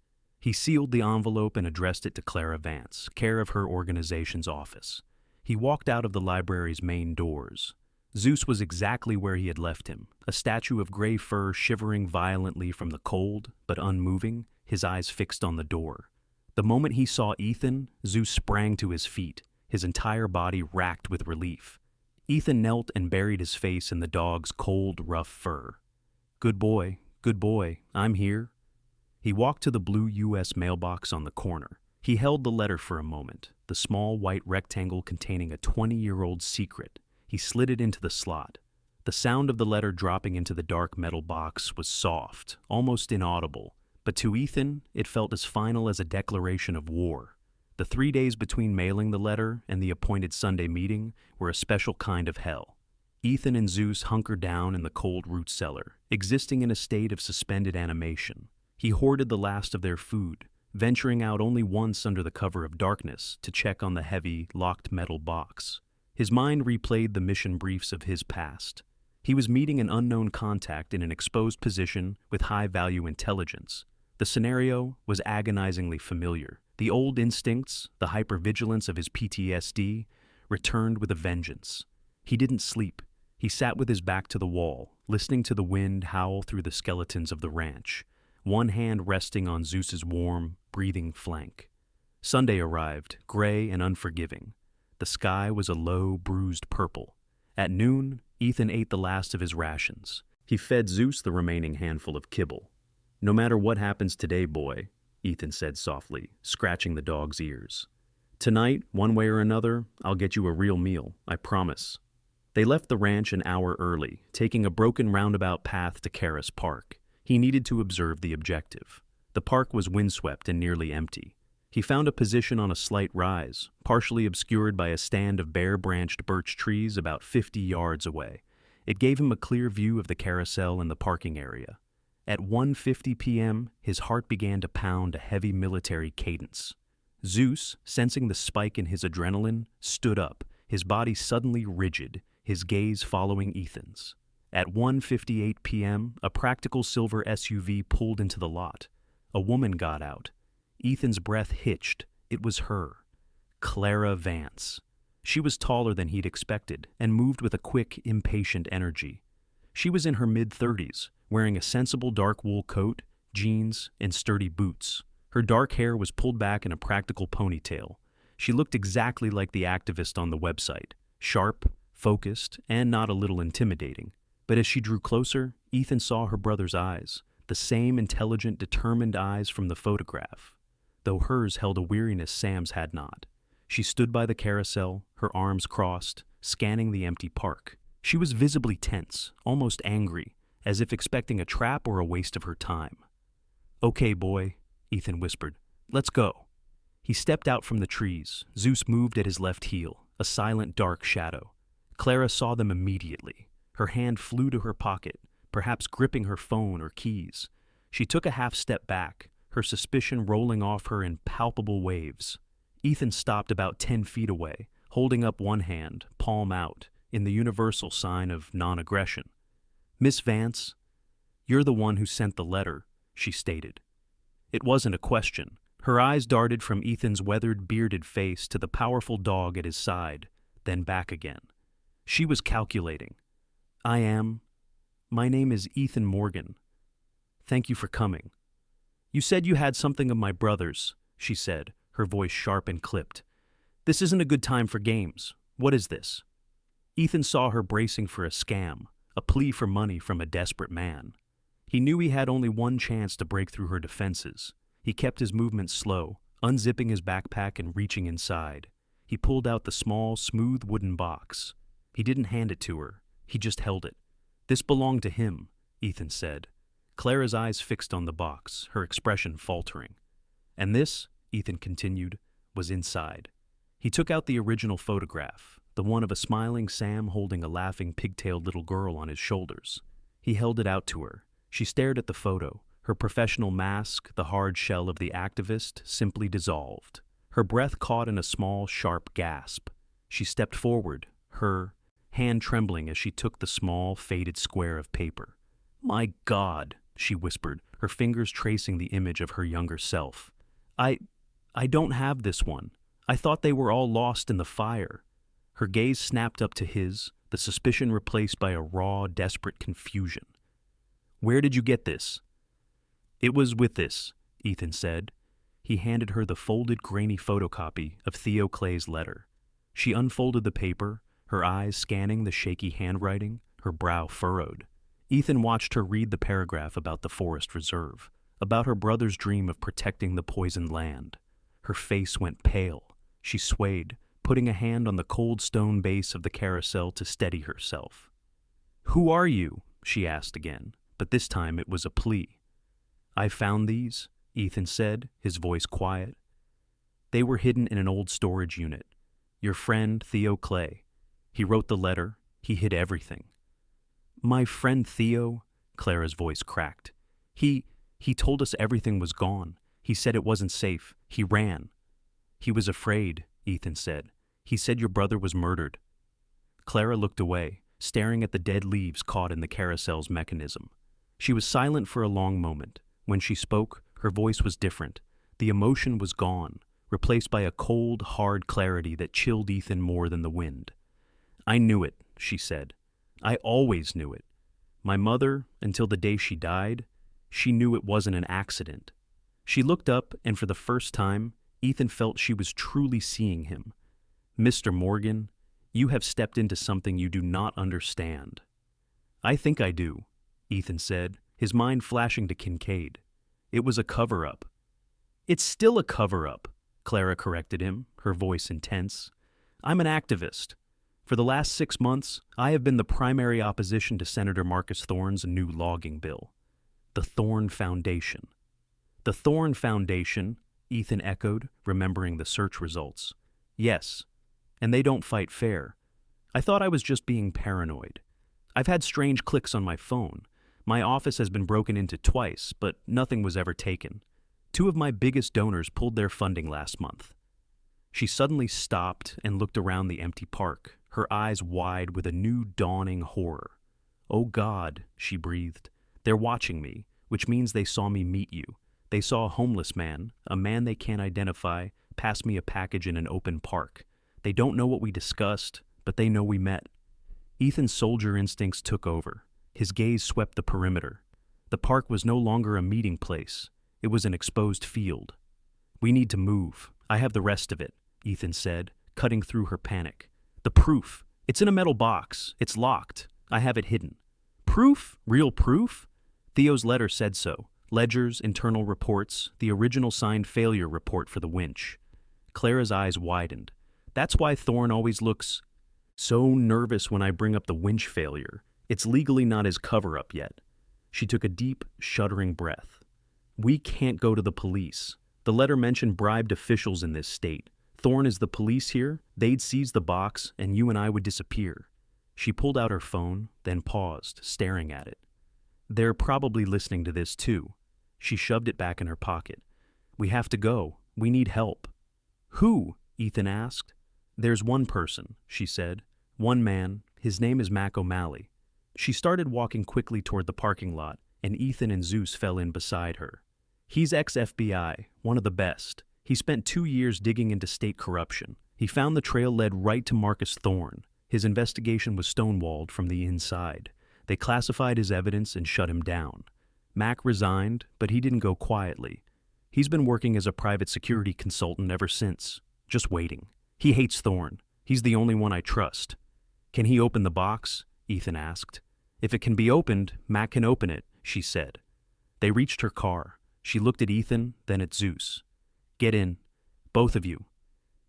He sealed the envelope and addressed it to Clara Vance, care of her organization's office. He walked out of the library's main doors. Zeus was exactly where he had left him, a statue of gray fur shivering violently from the cold, but unmoving, his eyes fixed on the door. The moment he saw Ethan, Zeus sprang to his feet, his entire body racked with relief. Ethan knelt and buried his face in the dog's cold, rough fur. Good boy, I'm here. He walked to the blue U.S. mailbox on the corner. He held the letter for a moment, the small white rectangle containing a 20-year-old secret. He slid it into the slot. The sound of the letter dropping into the dark metal box was soft, almost inaudible, but to Ethan, it felt as final as a declaration of war. The 3 days between mailing the letter and the appointed Sunday meeting were a special kind of hell. Ethan and Zeus hunkered down in the cold root cellar, existing in a state of suspended animation. He hoarded the last of their food, venturing out only once under the cover of darkness to check on the heavy, locked metal box. His mind replayed the mission briefs of his past. He was meeting an unknown contact in an exposed position with high-value intelligence. The scenario was agonizingly familiar. The old instincts, the hypervigilance of his PTSD, returned with a vengeance. He didn't sleep. He sat with his back to the wall, listening to the wind howl through the skeletons of the ranch, one hand resting on Zeus's warm, breathing flank. Sunday arrived, gray and unforgiving. The sky was a low, bruised purple. At noon, Ethan ate the last of his rations. He fed Zeus the remaining handful of kibble. No matter what happens today, boy, Ethan said softly, scratching the dog's ears. Tonight, one way or another, I'll get you a real meal, I promise. They left the ranch an hour early, taking a broken roundabout path to Caras Park. He needed to observe the objective. The park was windswept and nearly empty. He found a position on a slight rise, partially obscured by a stand of bare-branched birch trees about 50 yards away. It gave him a clear view of the carousel and the parking area. At 1:50 p.m., his heart began to pound a heavy military cadence. Zeus, sensing the spike in his adrenaline, stood up, his body suddenly rigid, his gaze following Ethan's. At 1:58 p.m., a practical silver SUV pulled into the lot. A woman got out. Ethan's breath hitched. It was her. Clara Vance. She was taller than he'd expected and moved with a quick, impatient energy. She was in her mid-30s, wearing a sensible dark wool coat, jeans, and sturdy boots. Her dark hair was pulled back in a practical ponytail. She looked exactly like the activist on the website, sharp, focused, and not a little intimidating. But as she drew closer, Ethan saw her brother's eyes, the same intelligent, determined eyes from the photograph, though hers held a weariness Sam's had not. She stood by the carousel, her arms crossed, scanning the empty park. She was visibly tense, almost angry, as if expecting a trap or a waste of her time. "Okay, boy," Ethan whispered. "Let's go." He stepped out from the trees. Zeus moved at his left heel, a silent, dark shadow. Clara saw them immediately. Her hand flew to her pocket, perhaps gripping her phone or keys. She took a half step back, her suspicion rolling off her in palpable waves. Ethan stopped about 10 feet away, holding up one hand, palm out, in the universal sign of non-aggression. "Miss Vance, you're the one who sent the letter," she stated. It wasn't a question. Her eyes darted from Ethan's weathered, bearded face to the powerful dog at his side, then back again. She was calculating. My name is Ethan Morgan. Thank you for coming." "You said you had something of my brother's," she said, her voice sharp and clipped. "This isn't a good time for games. What is this?" Ethan saw her bracing for a scam, a plea for money from a desperate man. He knew he had only one chance to break through her defenses. He kept his movements slow, unzipping his backpack and reaching inside. He pulled out the small, smooth wooden box. He didn't hand it to her. He just held it. "This belonged to him," Ethan said. Clara's eyes fixed on the box, her expression faltering. "And this," Ethan continued, "was inside." He took out the original photograph, the one of a smiling Sam holding a laughing pigtailed little girl on his shoulders. He held it out to her. She stared at the photo. Her professional mask, the hard shell of the activist, simply dissolved. Her breath caught in a small, sharp gasp. She stepped forward, her hand trembling as she took the small, faded square of paper. "My God," she whispered, her fingers tracing the image of her younger self. I don't have this one. I thought they were all lost in the fire." Her gaze snapped up to his, the suspicion replaced by a raw, desperate confusion. "Where did you get this?" "It was with this," Ethan said. He handed her the folded, grainy photocopy of Theo Clay's letter. She unfolded the paper, her eyes scanning the shaky handwriting, her brow furrowed. Ethan watched her read the paragraph about the forest reserve, about her brother's dream of protecting the poisoned land. Her face went pale. She swayed, putting a hand on the cold stone base of the carousel to steady herself. "Who are you?" she asked again, but this time it was a plea. "I found these," Ethan said, his voice quiet. "They were hidden in an old storage unit. Your friend, Theo Clay. He wrote the letter. He hid everything." "My friend Theo?" Clara's voice cracked. He told us everything was gone. He said it wasn't safe. He ran." "He was afraid," Ethan said. "He said your brother was murdered." Clara looked away, staring at the dead leaves caught in the carousel's mechanism. She was silent for a long moment. When she spoke, her voice was different. The emotion was gone, replaced by a cold, hard clarity that chilled Ethan more than the wind. "I knew it," she said. "I always knew it. My mother, until the day she died, she knew it wasn't an accident." She looked up, and for the first time, Ethan felt she was truly seeing him. "Mr. Morgan, you have stepped into something you do not understand." "I think I do," Ethan said, his mind flashing to Kincaid. "It was a cover-up." "It's still a cover-up," Clara corrected him, her voice intense. "I'm an activist. For the last 6 months, I have been the primary opposition to Senator Marcus Thorne's new logging bill. The Thorne Foundation." "The Thorne Foundation," Ethan echoed, remembering the search results. "Yes, and they don't fight fair. I thought I was just being paranoid. I've had strange clicks on my phone. My office has been broken into twice, but nothing was ever taken. 2 of my biggest donors pulled their funding last month." She suddenly stopped and looked around the empty park, her eyes wide with a new dawning horror. "Oh God," she breathed. "They're watching me, which means they saw me meet you. They saw a homeless man, a man they can't identify, pass me a package in an open park. They don't know what we discussed, but they know we met." Ethan's soldier instincts took over. His gaze swept the perimeter. The park was no longer a meeting place. It was an exposed field. "We need to move. I have the rest of it," Ethan said, cutting through her panic. "The proof. It's in a metal box. It's locked. I have it hidden." "Proof? Real proof?" Theo's letter said so. Ledgers, internal reports, the original signed failure report for the winch. Clara's eyes widened. "That's why Thorne always looks so nervous when I bring up the winch failure. It's legally not his cover-up yet." She took a deep, shuddering breath. "We can't go to the police. The letter mentioned bribed officials in this state. Thorne is the police here, they'd seize the box, and you and I would disappear." She pulled out her phone, then paused, staring at it. "They're probably listening to this too. She shoved it back in her pocket. "We have to go. We need help." "Who?" Ethan asked. "There's one person," she said. "One man. His name is Mac O'Malley." She started walking quickly toward the parking lot, and Ethan and Zeus fell in beside her. "He's ex-FBI, one of the best. He spent 2 years digging into state corruption. He found the trail led right to Marcus Thorne. His investigation was stonewalled from the inside. They classified his evidence and shut him down. Mac resigned, but he didn't go quietly. He's been working as a private security consultant ever since, just waiting. He hates Thorne. He's the only one I trust." "Can he open the box?" Ethan asked. "If it can be opened, Mac can open it," she said. They reached her car. She looked at Ethan, then at Zeus. "Get in. Both of you."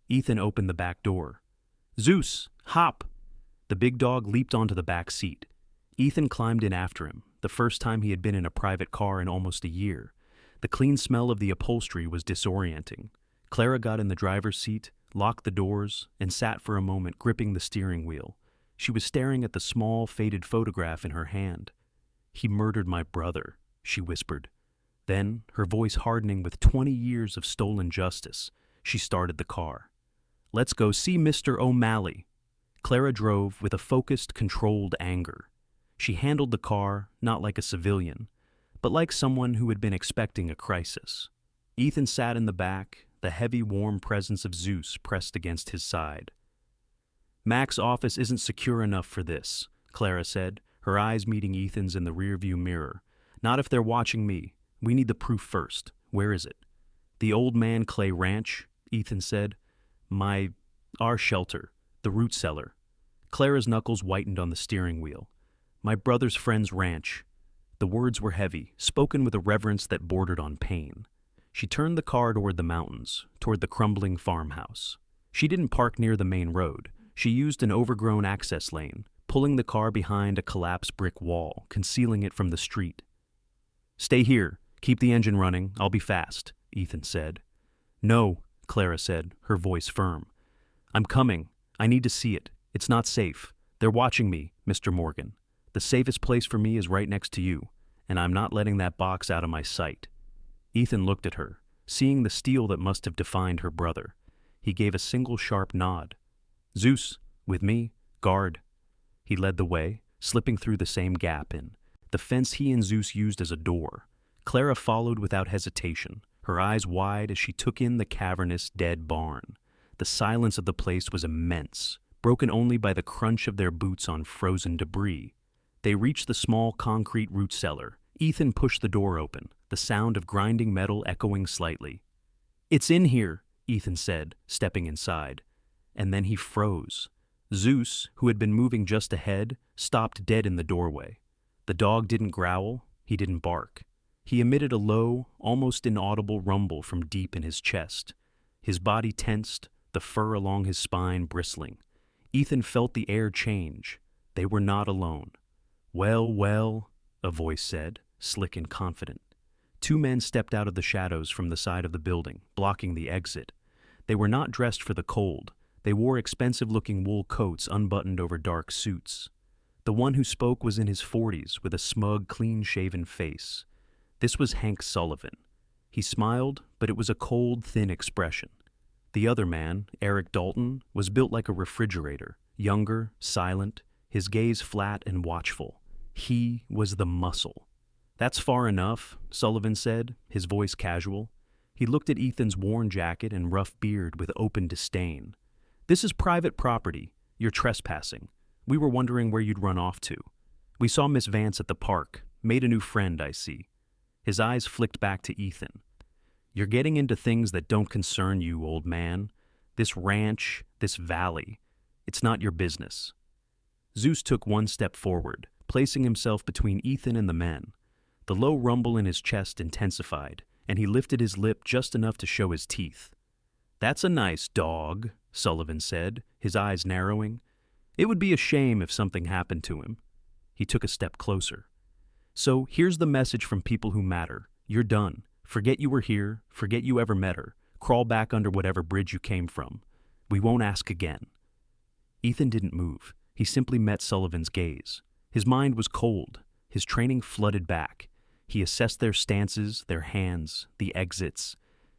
Ethan opened the back door. "Zeus, hop!" The big dog leaped onto the back seat. Ethan climbed in after him, the first time he had been in a private car in almost a year. The clean smell of the upholstery was disorienting. Clara got in the driver's seat, locked the doors, and sat for a moment gripping the steering wheel. She was staring at the small, faded photograph in her hand. "He murdered my brother," she whispered. Then, her voice hardening with 20 years of stolen justice, she started the car. "Let's go see Mr. O'Malley." Clara drove with a focused, controlled anger. She handled the car not like a civilian, but like someone who had been expecting a crisis. Ethan sat in the back, the heavy, warm presence of Zeus pressed against his side. "Mac's office isn't secure enough for this," Clara said, her eyes meeting Ethan's in the rearview mirror. "Not if they're watching me. We need the proof first. Where is it?" "The Old Man Clay Ranch," Ethan said. Our shelter, the root cellar." Clara's knuckles whitened on the steering wheel. "My brother's friend's ranch." The words were heavy, spoken with a reverence that bordered on pain. She turned the car toward the mountains, toward the crumbling farmhouse. She didn't park near the main road. She used an overgrown access lane, pulling the car behind a collapsed brick wall, concealing it from the street. "Stay here. Keep the engine running. I'll be fast," Ethan said. "No," Clara said, her voice firm. "I'm coming. I need to see it. It's not safe. They're watching me, Mr. Morgan. The safest place for me is right next to you, and I'm not letting that box out of my sight." Ethan looked at her, seeing the steel that must have defined her brother. He gave a single sharp nod. "Zeus, with me, guard." He led the way, slipping through the same gap in the fence he and Zeus used as a door. Clara followed without hesitation, her eyes wide as she took in the cavernous, dead barn. The silence of the place was immense, broken only by the crunch of their boots on frozen debris. They reached the small concrete root cellar. Ethan pushed the door open, the sound of grinding metal echoing slightly. "It's in here," Ethan said, stepping inside. And then he froze. Zeus, who had been moving just ahead, stopped dead in the doorway. The dog didn't growl, he didn't bark. He emitted a low, almost inaudible rumble from deep in his chest. His body tensed, the fur along his spine bristling. Ethan felt the air change. They were not alone. "Well, well," a voice said, slick and confident. 2 men stepped out of the shadows from the side of the building, blocking the exit. They were not dressed for the cold. They wore expensive-looking wool coats unbuttoned over dark suits. The one who spoke was in his 40s, with a smug, clean-shaven face. This was Hank Sullivan. He smiled, but it was a cold, thin expression. The other man, Eric Dalton, was built like a refrigerator, younger, silent, his gaze flat and watchful. He was the muscle. "That's far enough," Sullivan said, his voice casual. He looked at Ethan's worn jacket and rough beard with open disdain. "This is private property. You're trespassing. We were wondering where you'd run off to. We saw Miss Vance at the park. Made a new friend, I see." His eyes flicked back to Ethan. "You're getting into things that don't concern you, old man. This ranch, this valley. It's not your business." Zeus took 1 step forward, placing himself between Ethan and the men. The low rumble in his chest intensified, and he lifted his lip just enough to show his teeth. "That's a nice dog," Sullivan said, his eyes narrowing. "It would be a shame if something happened to him." He took a step closer. "So here's the message from people who matter. You're done. Forget you were here. Forget you ever met her. Crawl back under whatever bridge you came from. We won't ask again." Ethan didn't move. He simply met Sullivan's gaze. His mind was cold. His training flooded back. He assessed their stances, their hands, the exits.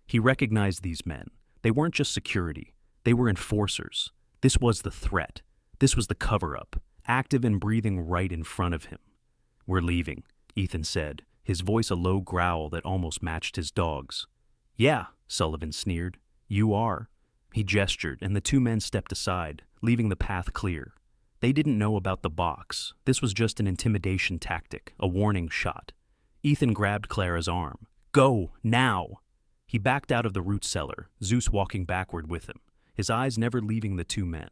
He recognized these men. They weren't just security. They were enforcers. This was the threat. This was the cover-up, active and breathing right in front of him. "We're leaving," Ethan said, his voice a low growl that almost matched his dog's. "Yeah," Sullivan sneered. "You are." He gestured, and the two men stepped aside, leaving the path clear. They didn't know about the box. This was just an intimidation tactic, a warning shot. Ethan grabbed Clara's arm. "Go, now!" He backed out of the root cellar, Zeus walking backward with him, his eyes never leaving the two men.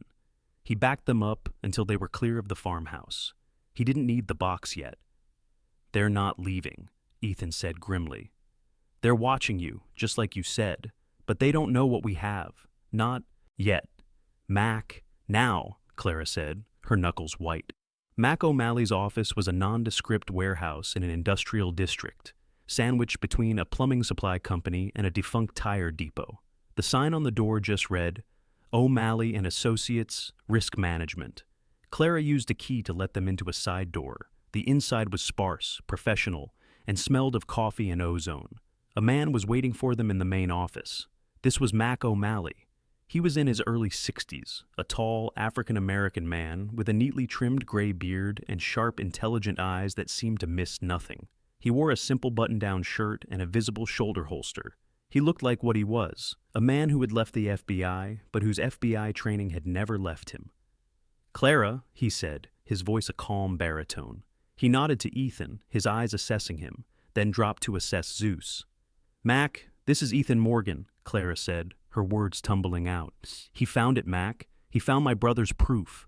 He backed them up until they were clear of the farmhouse. He didn't need the box yet. "They're not leaving," Ethan said grimly. "They're watching you, just like you said, but they don't know what we have. Not yet." "Mac, now," Clara said, her knuckles white. Mac O'Malley's office was a nondescript warehouse in an industrial district, sandwiched between a plumbing supply company and a defunct tire depot. The sign on the door just read, "O'Malley and Associates, Risk Management." Clara used a key to let them into a side door. The inside was sparse, professional, and smelled of coffee and ozone. A man was waiting for them in the main office. This was Mac O'Malley. He was in his early 60s, a tall, African-American man with a neatly trimmed gray beard and sharp, intelligent eyes that seemed to miss nothing. He wore a simple button-down shirt and a visible shoulder holster. He looked like what he was, a man who had left the FBI, but whose FBI training had never left him. "Clara," he said, his voice a calm baritone. He nodded to Ethan, his eyes assessing him, then dropped to assess Zeus. "Mac, this is Ethan Morgan," Clara said, her words tumbling out. "He found it, Mac. He found my brother's proof."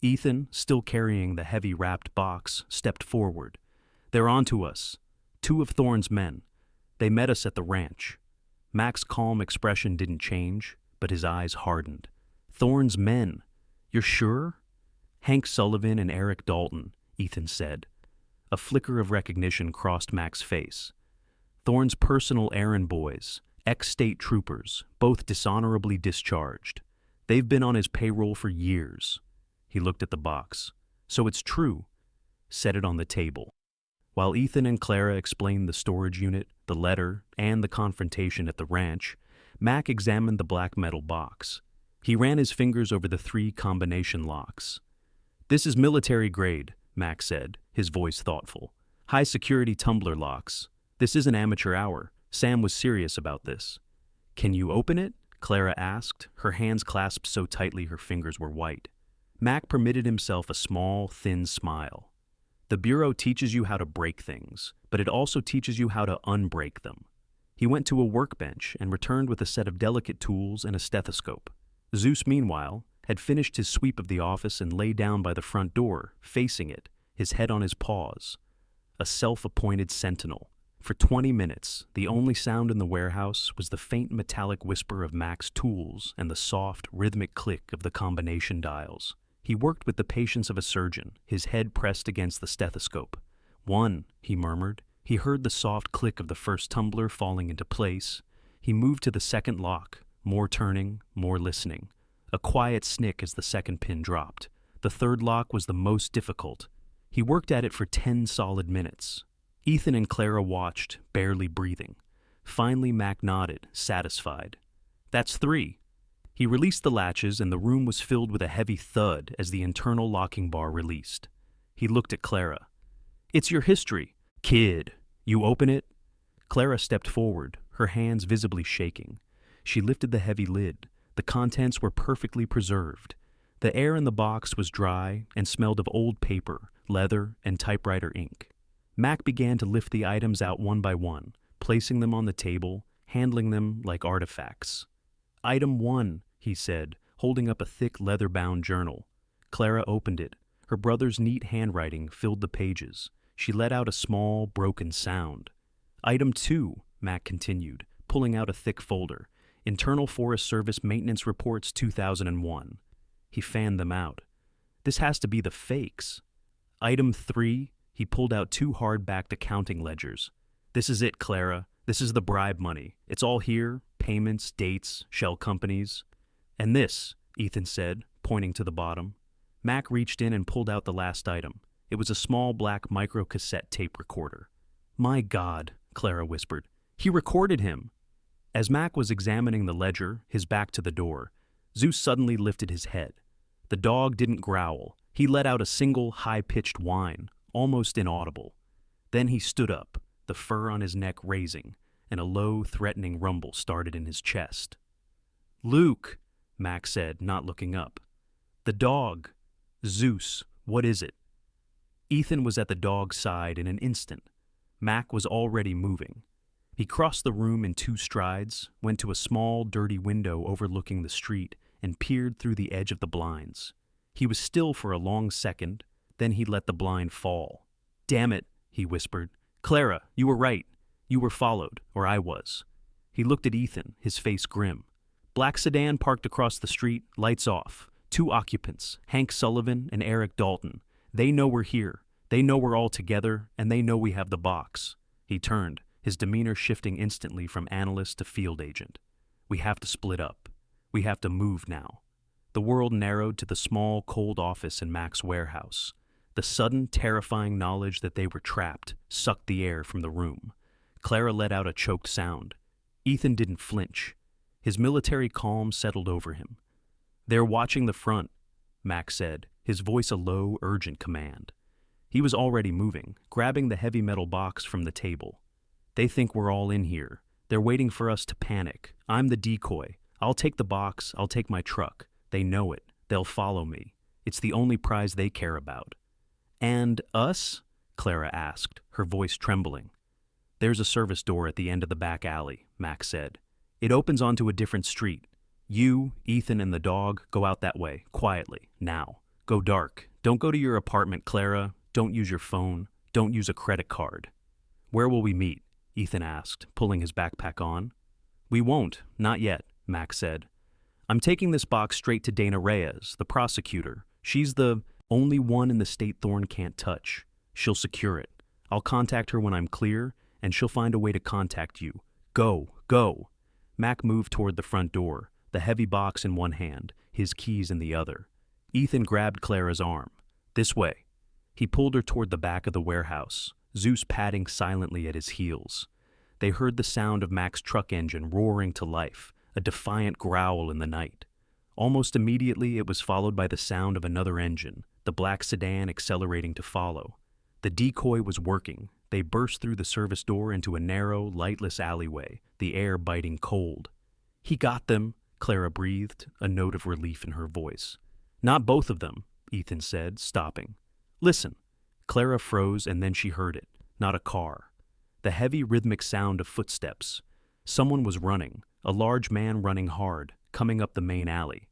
Ethan, still carrying the heavy wrapped box, stepped forward. "They're on to us. Two of Thorne's men. They met us at the ranch." Mac's calm expression didn't change, but his eyes hardened. "Thorne's men. You're sure?" "Hank Sullivan and Eric Dalton," Ethan said. A flicker of recognition crossed Mac's face. "Thorne's personal errand boys, ex-state troopers, both dishonorably discharged. They've been on his payroll for years." He looked at the box. "So it's true." Set it on the table. While Ethan and Clara explained the storage unit, the letter, and the confrontation at the ranch, Mac examined the black metal box. He ran his fingers over the 3 combination locks. "This is military grade," Mac said, his voice thoughtful. "High-security tumbler locks. This isn't amateur hour. Sam was serious about this." "Can you open it?" Clara asked, her hands clasped so tightly her fingers were white. Mac permitted himself a small, thin smile. "The Bureau teaches you how to break things, but it also teaches you how to unbreak them." He went to a workbench and returned with a set of delicate tools and a stethoscope. Zeus, meanwhile, had finished his sweep of the office and lay down by the front door, facing it, his head on his paws. A self-appointed sentinel. For 20 minutes, the only sound in the warehouse was the faint metallic whisper of Mac's tools and the soft, rhythmic click of the combination dials. He worked with the patience of a surgeon, his head pressed against the stethoscope. "One," he murmured. He heard the soft click of the first tumbler falling into place. He moved to the second lock, more turning, more listening. A quiet snick as the second pin dropped. The third lock was the most difficult. He worked at it for 10 solid minutes. Ethan and Clara watched, barely breathing. Finally, Mac nodded, satisfied. "That's 3. He released the latches, and the room was filled with a heavy thud as the internal locking bar released. He looked at Clara. "It's your history. Kid, you open it?" Clara stepped forward, her hands visibly shaking. She lifted the heavy lid. The contents were perfectly preserved. The air in the box was dry and smelled of old paper, leather, and typewriter ink. Mac began to lift the items out one by one, placing them on the table, handling them like artifacts. "Item 1, he said, holding up a thick leather-bound journal. Clara opened it. Her brother's neat handwriting filled the pages. She let out a small, broken sound. "Item 2, Mac continued, pulling out a thick folder. Internal Forest Service Maintenance Reports 2001. He fanned them out. "This has to be the fakes." "Item 3, he pulled out 2 hard-backed accounting ledgers. "This is it, Clara. This is the bribe money. It's all here, payments, dates, shell companies." "And this," Ethan said, pointing to the bottom. Mac reached in and pulled out the last item. It was a small black micro-cassette tape recorder. My God, Clara whispered. He recorded him. As Mac was examining the ledger, his back to the door, Zeus suddenly lifted his head. The dog didn't growl. He let out a single high-pitched whine, almost inaudible. Then he stood up, the fur on his neck raising, and a low, threatening rumble started in his chest. "Luke," Mac said, not looking up. "The dog. Zeus, what is it?" Ethan was at the dog's side in an instant. Mac was already moving. He crossed the room in 2 strides, went to a small, dirty window overlooking the street, and peered through the edge of the blinds. He was still for a long second, then he let the blind fall. "Damn it," he whispered. "Clara, you were right. You were followed, or I was." He looked at Ethan, his face grim. Black sedan parked across the street, lights off. 2 occupants, Hank Sullivan and Eric Dalton. They know we're here. They know we're all together, and they know we have the box. He turned, his demeanor shifting instantly from analyst to field agent. "We have to split up. We have to move now." The world narrowed to the small, cold office in Mac's warehouse. The sudden, terrifying knowledge that they were trapped sucked the air from the room. Clara let out a choked sound. Ethan didn't flinch. His military calm settled over him. "They're watching the front," Mac said, his voice a low, urgent command. He was already moving, grabbing the heavy metal box from the table. "They think we're all in here. They're waiting for us to panic. I'm the decoy. I'll take the box. I'll take my truck. They know it. They'll follow me. It's the only prize they care about." "And us?" Clara asked, her voice trembling. "There's a service door at the end of the back alley," Mac said. "It opens onto a different street. You, Ethan, and the dog go out that way, quietly, now. Go dark. Don't go to your apartment, Clara. Don't use your phone. Don't use a credit card." "Where will we meet?" Ethan asked, pulling his backpack on. "We won't, not yet," Mac said. "I'm taking this box straight to Dana Reyes, the prosecutor. She's the only one in the state Thorne can't touch. She'll secure it. I'll contact her when I'm clear, and she'll find a way to contact you. Go, go." Mac moved toward the front door, the heavy box in one hand, his keys in the other. Ethan grabbed Clara's arm. "This way." He pulled her toward the back of the warehouse, Zeus padding silently at his heels. They heard the sound of Mac's truck engine roaring to life, a defiant growl in the night. Almost immediately, it was followed by the sound of another engine, the black sedan accelerating to follow. The decoy was working. They burst through the service door into a narrow, lightless alleyway, the air biting cold. "He got them," Clara breathed, a note of relief in her voice. "Not both of them," Ethan said, stopping. "Listen." Clara froze, and then she heard it. Not a car. The heavy, rhythmic sound of footsteps. Someone was running, a large man running hard, coming up the main alley.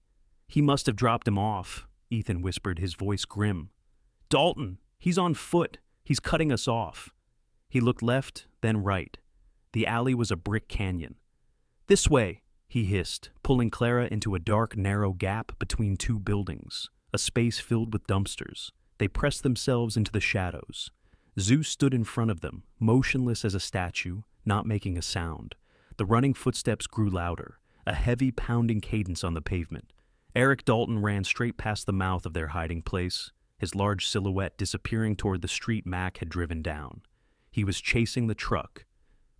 "He must have dropped him off," Ethan whispered, his voice grim. "Dalton! He's on foot! He's cutting us off!" He looked left, then right. The alley was a brick canyon. "This way!" he hissed, pulling Clara into a dark, narrow gap between 2 buildings, a space filled with dumpsters. They pressed themselves into the shadows. Zeus stood in front of them, motionless as a statue, not making a sound. The running footsteps grew louder, a heavy, pounding cadence on the pavement. Eric Dalton ran straight past the mouth of their hiding place, his large silhouette disappearing toward the street Mac had driven down. He was chasing the truck.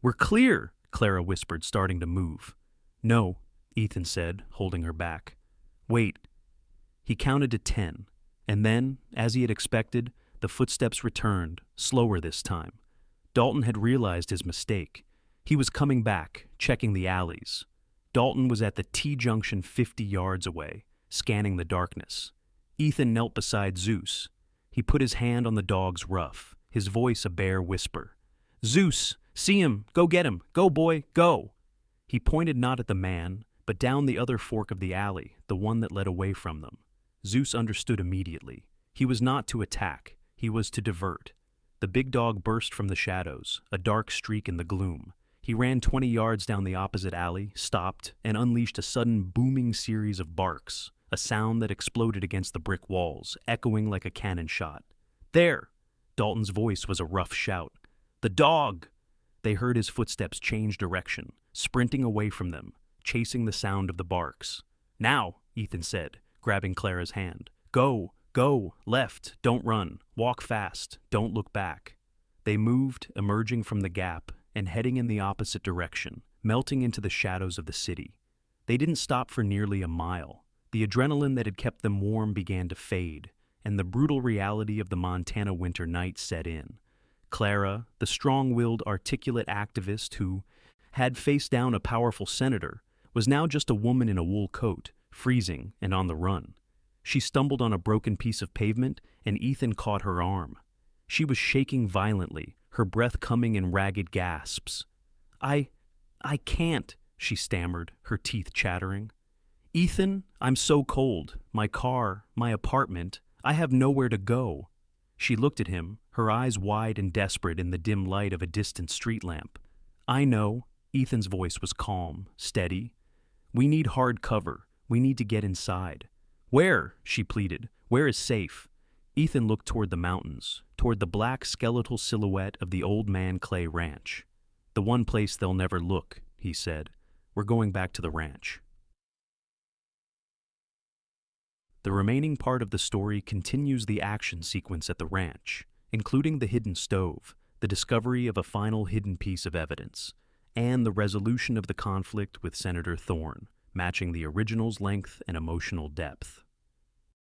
"We're clear!" Clara whispered, starting to move. "No," Ethan said, holding her back. "Wait." He counted to 10, and then, as he had expected, the footsteps returned, slower this time. Dalton had realized his mistake. He was coming back, checking the alleys. Dalton was at the T-junction 50 yards away, scanning the darkness. Ethan knelt beside Zeus. He put his hand on the dog's ruff, his voice a bare whisper. "Zeus, see him! Go get him! Go, boy, go!" He pointed not at the man, but down the other fork of the alley, the one that led away from them. Zeus understood immediately. He was not to attack. He was to divert. The big dog burst from the shadows, a dark streak in the gloom. He ran 20 yards down the opposite alley, stopped, and unleashed a sudden booming series of barks, a sound that exploded against the brick walls, echoing like a cannon shot. "There!" Dalton's voice was a rough shout. "The dog!" They heard his footsteps change direction, sprinting away from them, chasing the sound of the barks. "Now," Ethan said, grabbing Clara's hand. "Go, go, left, don't run, walk fast, don't look back." They moved, emerging from the gap and heading in the opposite direction, melting into the shadows of the city. They didn't stop for nearly a mile. The adrenaline that had kept them warm began to fade, and the brutal reality of the Montana winter night set in. Clara, the strong-willed, articulate activist who had faced down a powerful senator, was now just a woman in a wool coat, freezing and on the run. She stumbled on a broken piece of pavement, and Ethan caught her arm. She was shaking violently, her breath coming in ragged gasps. I can't," she stammered, her teeth chattering. "Ethan, I'm so cold. My car, my apartment. I have nowhere to go." She looked at him, her eyes wide and desperate in the dim light of a distant street lamp. "I know." Ethan's voice was calm, steady. "We need hard cover. We need to get inside." "Where?" she pleaded. "Where is safe?" Ethan looked toward the mountains, toward the black skeletal silhouette of the Old Man Clay ranch. "The one place they'll never look," he said. "We're going back to the ranch." The remaining part of the story continues the action sequence at the ranch, including the hidden stove, the discovery of a final hidden piece of evidence, and the resolution of the conflict with Senator Thorne, matching the original's length and emotional depth.